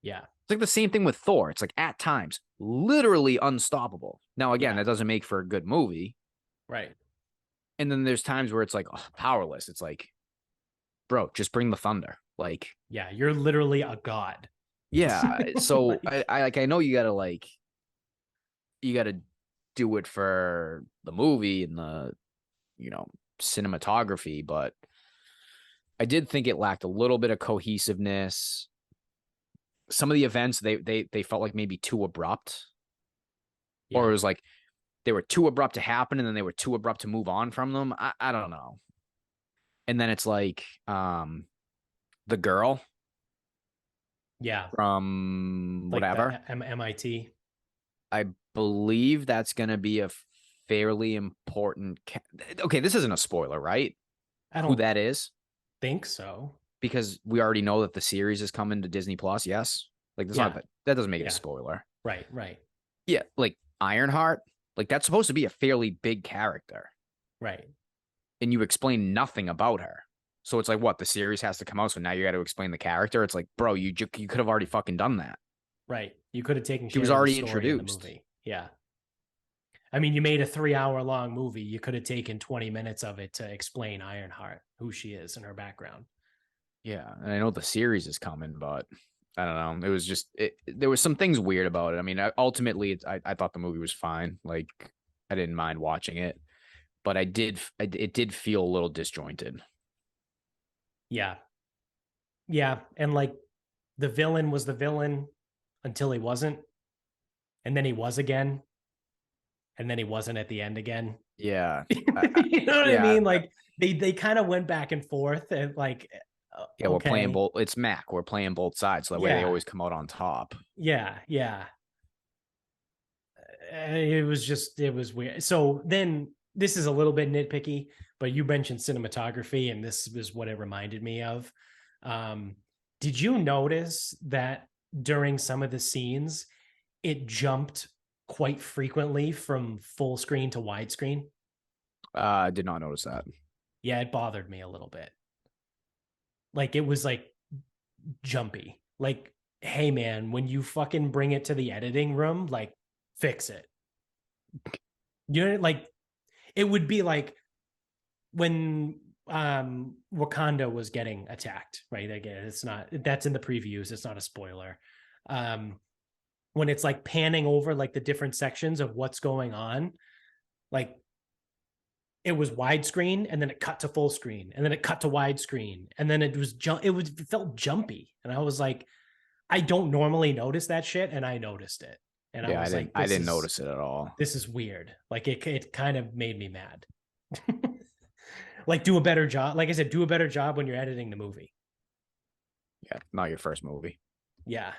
Yeah. It's like the same thing with Thor. It's like at times, literally unstoppable. Now, again, Yeah. that doesn't make for a good movie. Right. And then there's times where it's like powerless. It's like, bro, just bring the thunder. Like, Yeah. You're literally a god. yeah. So Like, I know you gotta do it for the movie and the cinematography, but I did think it lacked a little bit of cohesiveness. Some of the events they felt like maybe too abrupt, or it yeah. was like they were too abrupt to happen and then they were too abrupt to move on from them. I don't know. And then it's like the girl Yeah. from Like the whatever. MIT. I believe that's going to be a fairly important okay, this isn't a spoiler, right? I Who don't that is? think so. Because we already know that the series is coming to Disney Plus. Yes, like that's not Yeah. that doesn't make it a Yeah. spoiler. Right. Right. Yeah, like Ironheart, like that's supposed to be a fairly big character, Right. and you explain nothing about her. So it's like, what, the series has to come out, so now you got to explain the character. It's like, bro, you could have already fucking done that. Right. You could have taken She was care of the already story in the introduced. movie. Yeah. I mean, you made a 3-hour long movie. You could have taken 20 minutes of it to explain Ironheart, who she is and her background. Yeah, and I know the series is coming, but I don't know. It was just there was some things weird about it. I mean, ultimately, I thought the movie was fine. Like, I didn't mind watching it, but it did feel a little disjointed. Yeah. Yeah. And like the villain was the villain until he wasn't. And then he was again. And then he wasn't at the end again. Yeah, You know what I yeah, mean? Like they kind of went back and forth and like, yeah. We're playing okay. both. It's Mac. We're playing both sides, so that way they Yeah. always come out on top. Yeah. Yeah. It was weird. So then this is a little bit nitpicky, but you mentioned cinematography, and this is what it reminded me of. Um, did you notice that during some of the scenes, it jumped quite frequently from full screen to widescreen? I did not notice that. Yeah, it bothered me a little bit. Like it was like jumpy. Like, hey man, when you fucking bring it to the editing room, like fix it. You know, like it would be like when Wakanda was getting attacked, right? Again, it's not, that's in the previews, it's not a spoiler. When it's like panning over like the different sections of what's going on, like it was widescreen and then it cut to full screen and then it cut to widescreen and then it felt jumpy, and I was like, I don't normally notice that shit, and I noticed it, and I Yeah, was like, I didn't notice it at all. this is weird. Like it kind of made me mad. Like, do a better job. Like I said, do a better job when you're editing the movie. Yeah, not your first movie. Yeah.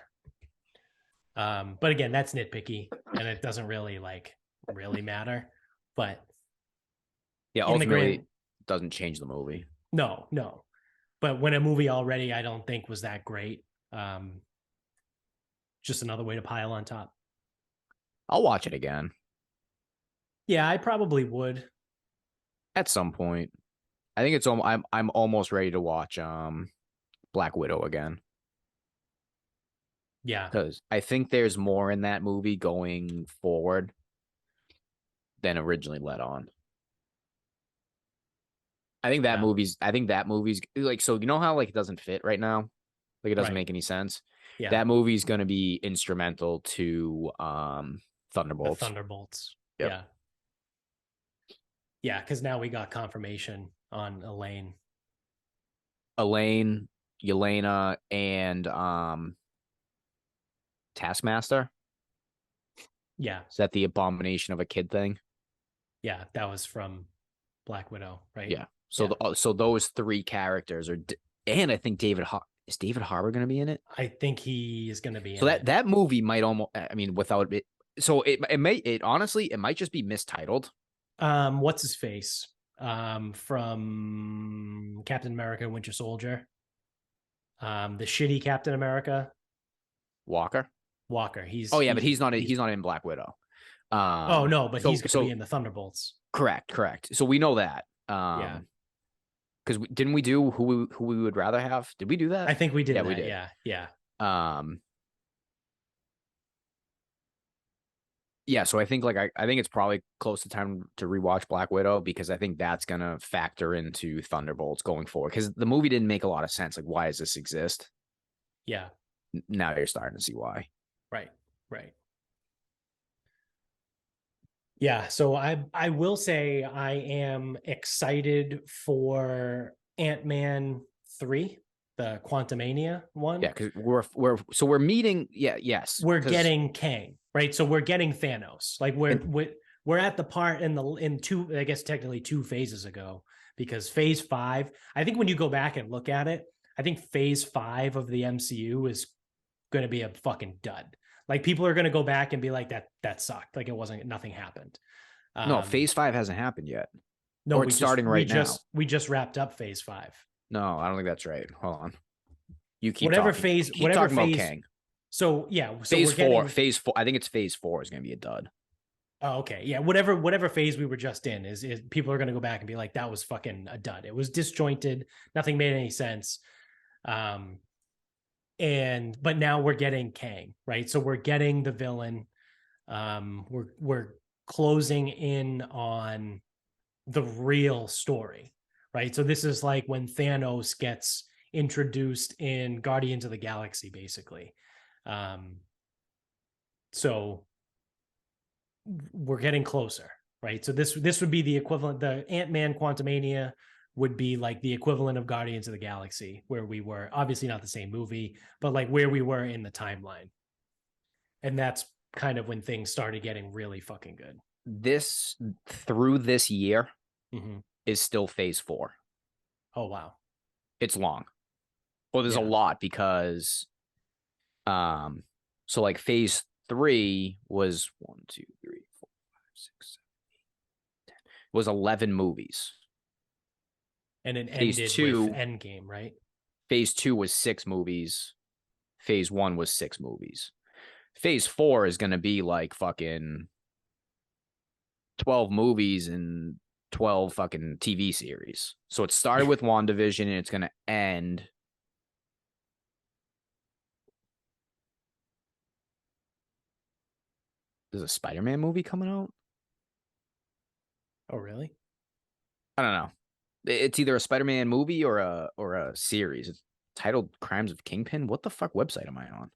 But again, that's nitpicky, and it doesn't really really matter. But yeah, ultimately, it doesn't change the movie. No. But when a movie already, I don't think was that great. Just another way to pile on top. I'll watch it again. Yeah, I probably would at some point. I think it's I'm almost ready to watch Black Widow again. Yeah, because I think there's more in that movie going forward than originally let on. I think that movie's like, so you know how like it doesn't fit right now, like it doesn't make any sense. Yeah, that movie's going to be instrumental to Thunderbolts. The Thunderbolts. Yep. Yeah, because now we got confirmation on Elaine, Yelena, and Taskmaster. Yeah, Is that the abomination of a kid thing? Yeah, that was from Black Widow, right? Yeah. So so those three characters are, and I think is David Harbour going to be in it? I think he is going to be in so it. that movie might almost, I mean, without it, so it honestly, it might just be mistitled. What's his face? From Captain America: Winter Soldier. The shitty Captain America. Walker. He's but he's not in Black Widow. Oh no, but he's going to be in the Thunderbolts. Correct. So we know that. Yeah. Because didn't we do who we would rather have? Did we do that? I think we did. Yeah, that. we did. Yeah. Yeah, so I think I think it's probably close to time to rewatch Black Widow, because I think that's gonna factor into Thunderbolts going forward. Because the movie didn't make a lot of sense. Like, why does this exist? Yeah. Now you're starting to see why. Right. Yeah, so I will say I am excited for Ant-Man 3, the Quantumania one. Yeah, because we're meeting. Yeah, yes, we're getting Kang, right? So we're getting Thanos. Like we're at the part in two, I guess technically 2 phases ago, because phase 5, I think when you go back and look at it, I think phase 5 of the MCU is going to be a fucking dud. Like, people are going to go back and be like, that sucked. Like, nothing happened. No, phase 5 hasn't happened yet. No, it's starting right now. We just wrapped up phase 5. No, I don't think that's right. Hold on. You keep whatever talking. phase, keep whatever talking phase. About Kang. So yeah, so phase 4. Phase 4. I think it's phase 4 is going to be a dud. Oh, okay. Yeah, whatever phase we were just in is people are going to go back and be like, that was fucking a dud. It was disjointed. Nothing made any sense. But now we're getting Kang, right? So we're getting the villain. We're closing in on the real story, right? So this is like when Thanos gets introduced in Guardians of the Galaxy, basically. So we're getting closer, right? So this would be the equivalent. The Ant-Man Quantumania would be like the equivalent of Guardians of the Galaxy, where we were, obviously not the same movie, but like where we were in the timeline. And that's kind of when things started getting really fucking good. This year is still phase 4. Oh, wow. It's long. Well, there's a lot, because so like phase 3 was 1, 2, 3, 4, 5, 6, 7, 8, 10. Was 11 movies. And it ended with Endgame, right? Phase 2 was 6 movies. Phase 1 was 6 movies. Phase 4 is going to be like fucking 12 movies and 12 fucking TV series. So it started with WandaVision and it's going to end. There's a Spider-Man movie coming out. Oh, really? I don't know. It's either a Spider-Man movie or a series. It's titled Crimes of Kingpin. What the fuck website am I on?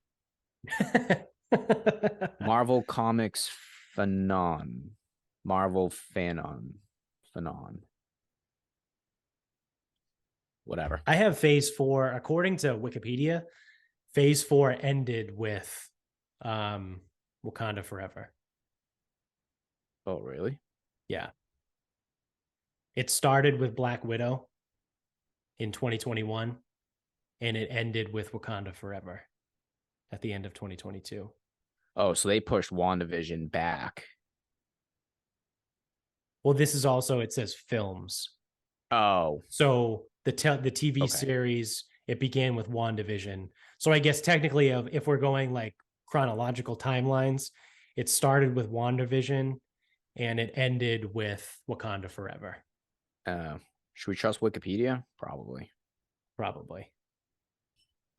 Marvel Comics Phenon. Marvel Phanon. Phenon. Whatever. I have Phase 4. According to Wikipedia, Phase 4 ended with Wakanda Forever. Oh, really? Yeah. It started with Black Widow in 2021, and it ended with Wakanda Forever at the end of 2022. Oh, so they pushed WandaVision back. Well, this is also, it says films. Oh. So the TV series, it began with WandaVision. So I guess technically, if we're going like chronological timelines, it started with WandaVision and it ended with Wakanda Forever. Should we trust Wikipedia? Probably.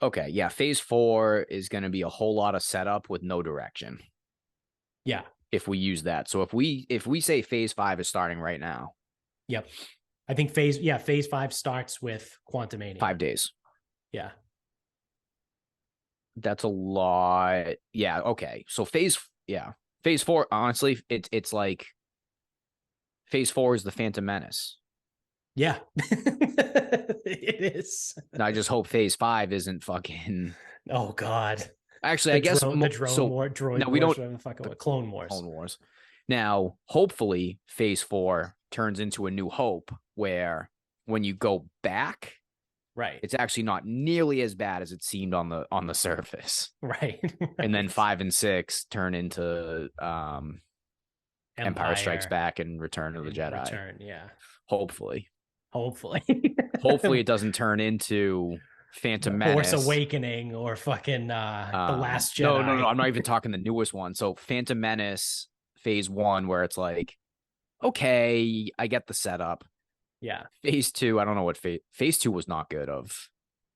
Okay, yeah. Phase 4 is going to be a whole lot of setup with no direction. Yeah. If we use that. So if we say Phase 5 is starting right now. Yep. I think Phase 5 starts with Quantumania. 5 days. Yeah. That's a lot. Yeah, okay. So Phase 4, honestly, it's like Phase 4 is the Phantom Menace. Yeah. It is. And I just hope Phase 5 isn't fucking. Oh God. Actually, I guess the drone war, droid no, we wars, don't. Clone Wars. Clone Wars. Now, hopefully, Phase 4 turns into A New Hope, where when you go back, right, it's actually not nearly as bad as it seemed on the surface. Right. And then 5 and 6 turn into Empire Strikes Back and Return of the Jedi. Yeah. Hopefully. Hopefully it doesn't turn into Phantom Menace, Force Awakening, or fucking The Last Jedi. No. I'm not even talking the newest one. So Phantom Menace Phase 1, where it's like, okay, I get the setup. Yeah. Phase 2, I don't know what Phase 2 was not good of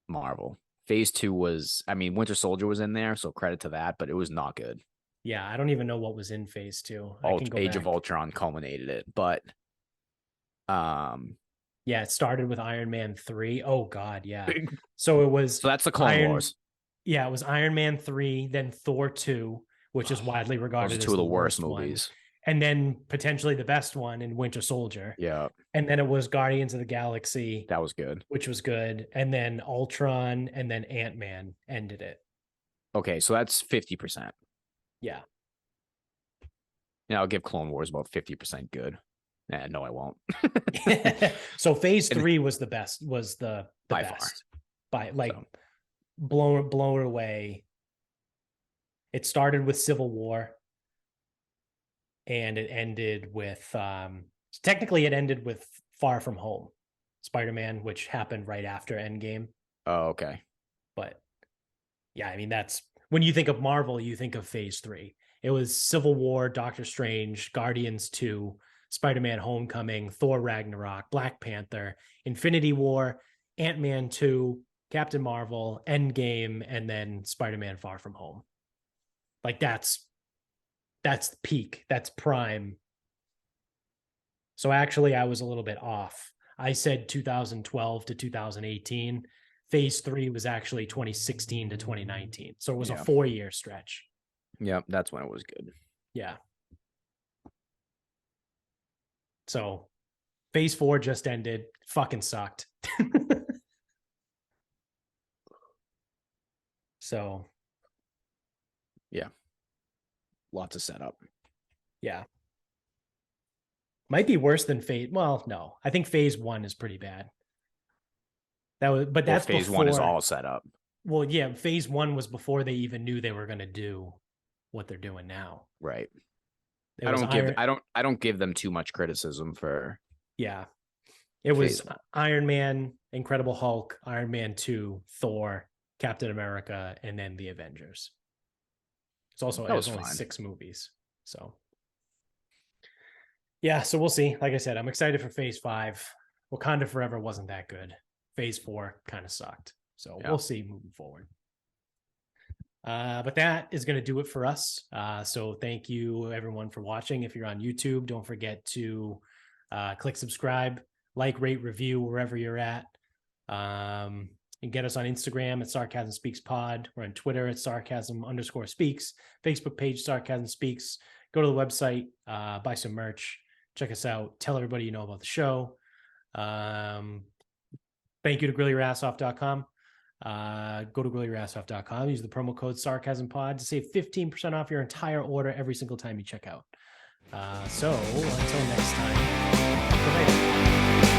Marvel. Phase 2 was, I mean, Winter Soldier was in there, so credit to that, but it was not good. Yeah, I don't even know what was in Phase 2. Age of Ultron culminated it, but yeah, it started with Iron Man 3. Oh God, yeah. So that's the Clone Wars. Yeah, it was Iron Man 3, then Thor 2, which is widely regarded as two of the worst movies. And then potentially the best one in Winter Soldier. Yeah. And then it was Guardians of the Galaxy. That was good. Which was good. And then Ultron and then Ant-Man ended it. Okay, so that's 50%. Yeah. Yeah, I'll give Clone Wars about 50% good. No, I won't. So Phase 3 was the best, by best. Far. By like blown away. It started with Civil War. And it ended with technically it ended with Far From Home, Spider-Man, which happened right after Endgame. Oh, okay. But yeah, I mean, that's when you think of Marvel, you think of Phase 3. It was Civil War, Doctor Strange, Guardians 2, Spider-Man Homecoming, Thor Ragnarok, Black Panther, Infinity War, Ant-Man 2, Captain Marvel, Endgame, and then Spider-Man Far From Home. Like that's peak. That's prime. So actually, I was a little bit off. I said 2012 to 2018. Phase 3 was actually 2016 to 2019. So it was a 4-year stretch. Yeah, that's when it was good. Yeah. So Phase 4 just ended. Fucking sucked. So. Yeah. Lots of setup. Yeah. Might be worse than Phase. Well, no. I think Phase 1 is pretty bad. That's Phase 1 is all set up. Well, yeah, Phase 1 was before they even knew they were going to do what they're doing now. Right. I don't give them too much criticism for. Yeah. It was Iron Man, Incredible Hulk, Iron Man 2, Thor, Captain America, and then the Avengers. It's also, it was only 6 movies. So yeah, so we'll see. Like I said, I'm excited for Phase 5. Wakanda Forever wasn't that good. Phase 4 kind of sucked. So we'll see moving forward. But that is going to do it for us. So thank you everyone for watching. If you're on YouTube, don't forget to click subscribe, like, rate, review wherever you're at. You can get us on Instagram at Sarcasm Speaks Pod. We're on Twitter at Sarcasm_Speaks. Facebook page Sarcasm Speaks. Go to the website, buy some merch, check us out, tell everybody you know about the show. Thank you to grillyourassoff.com. Go to grillyourassoff.com. Use the promo code SarcasmPod to save 15% off your entire order every single time you check out. So until next time, good night.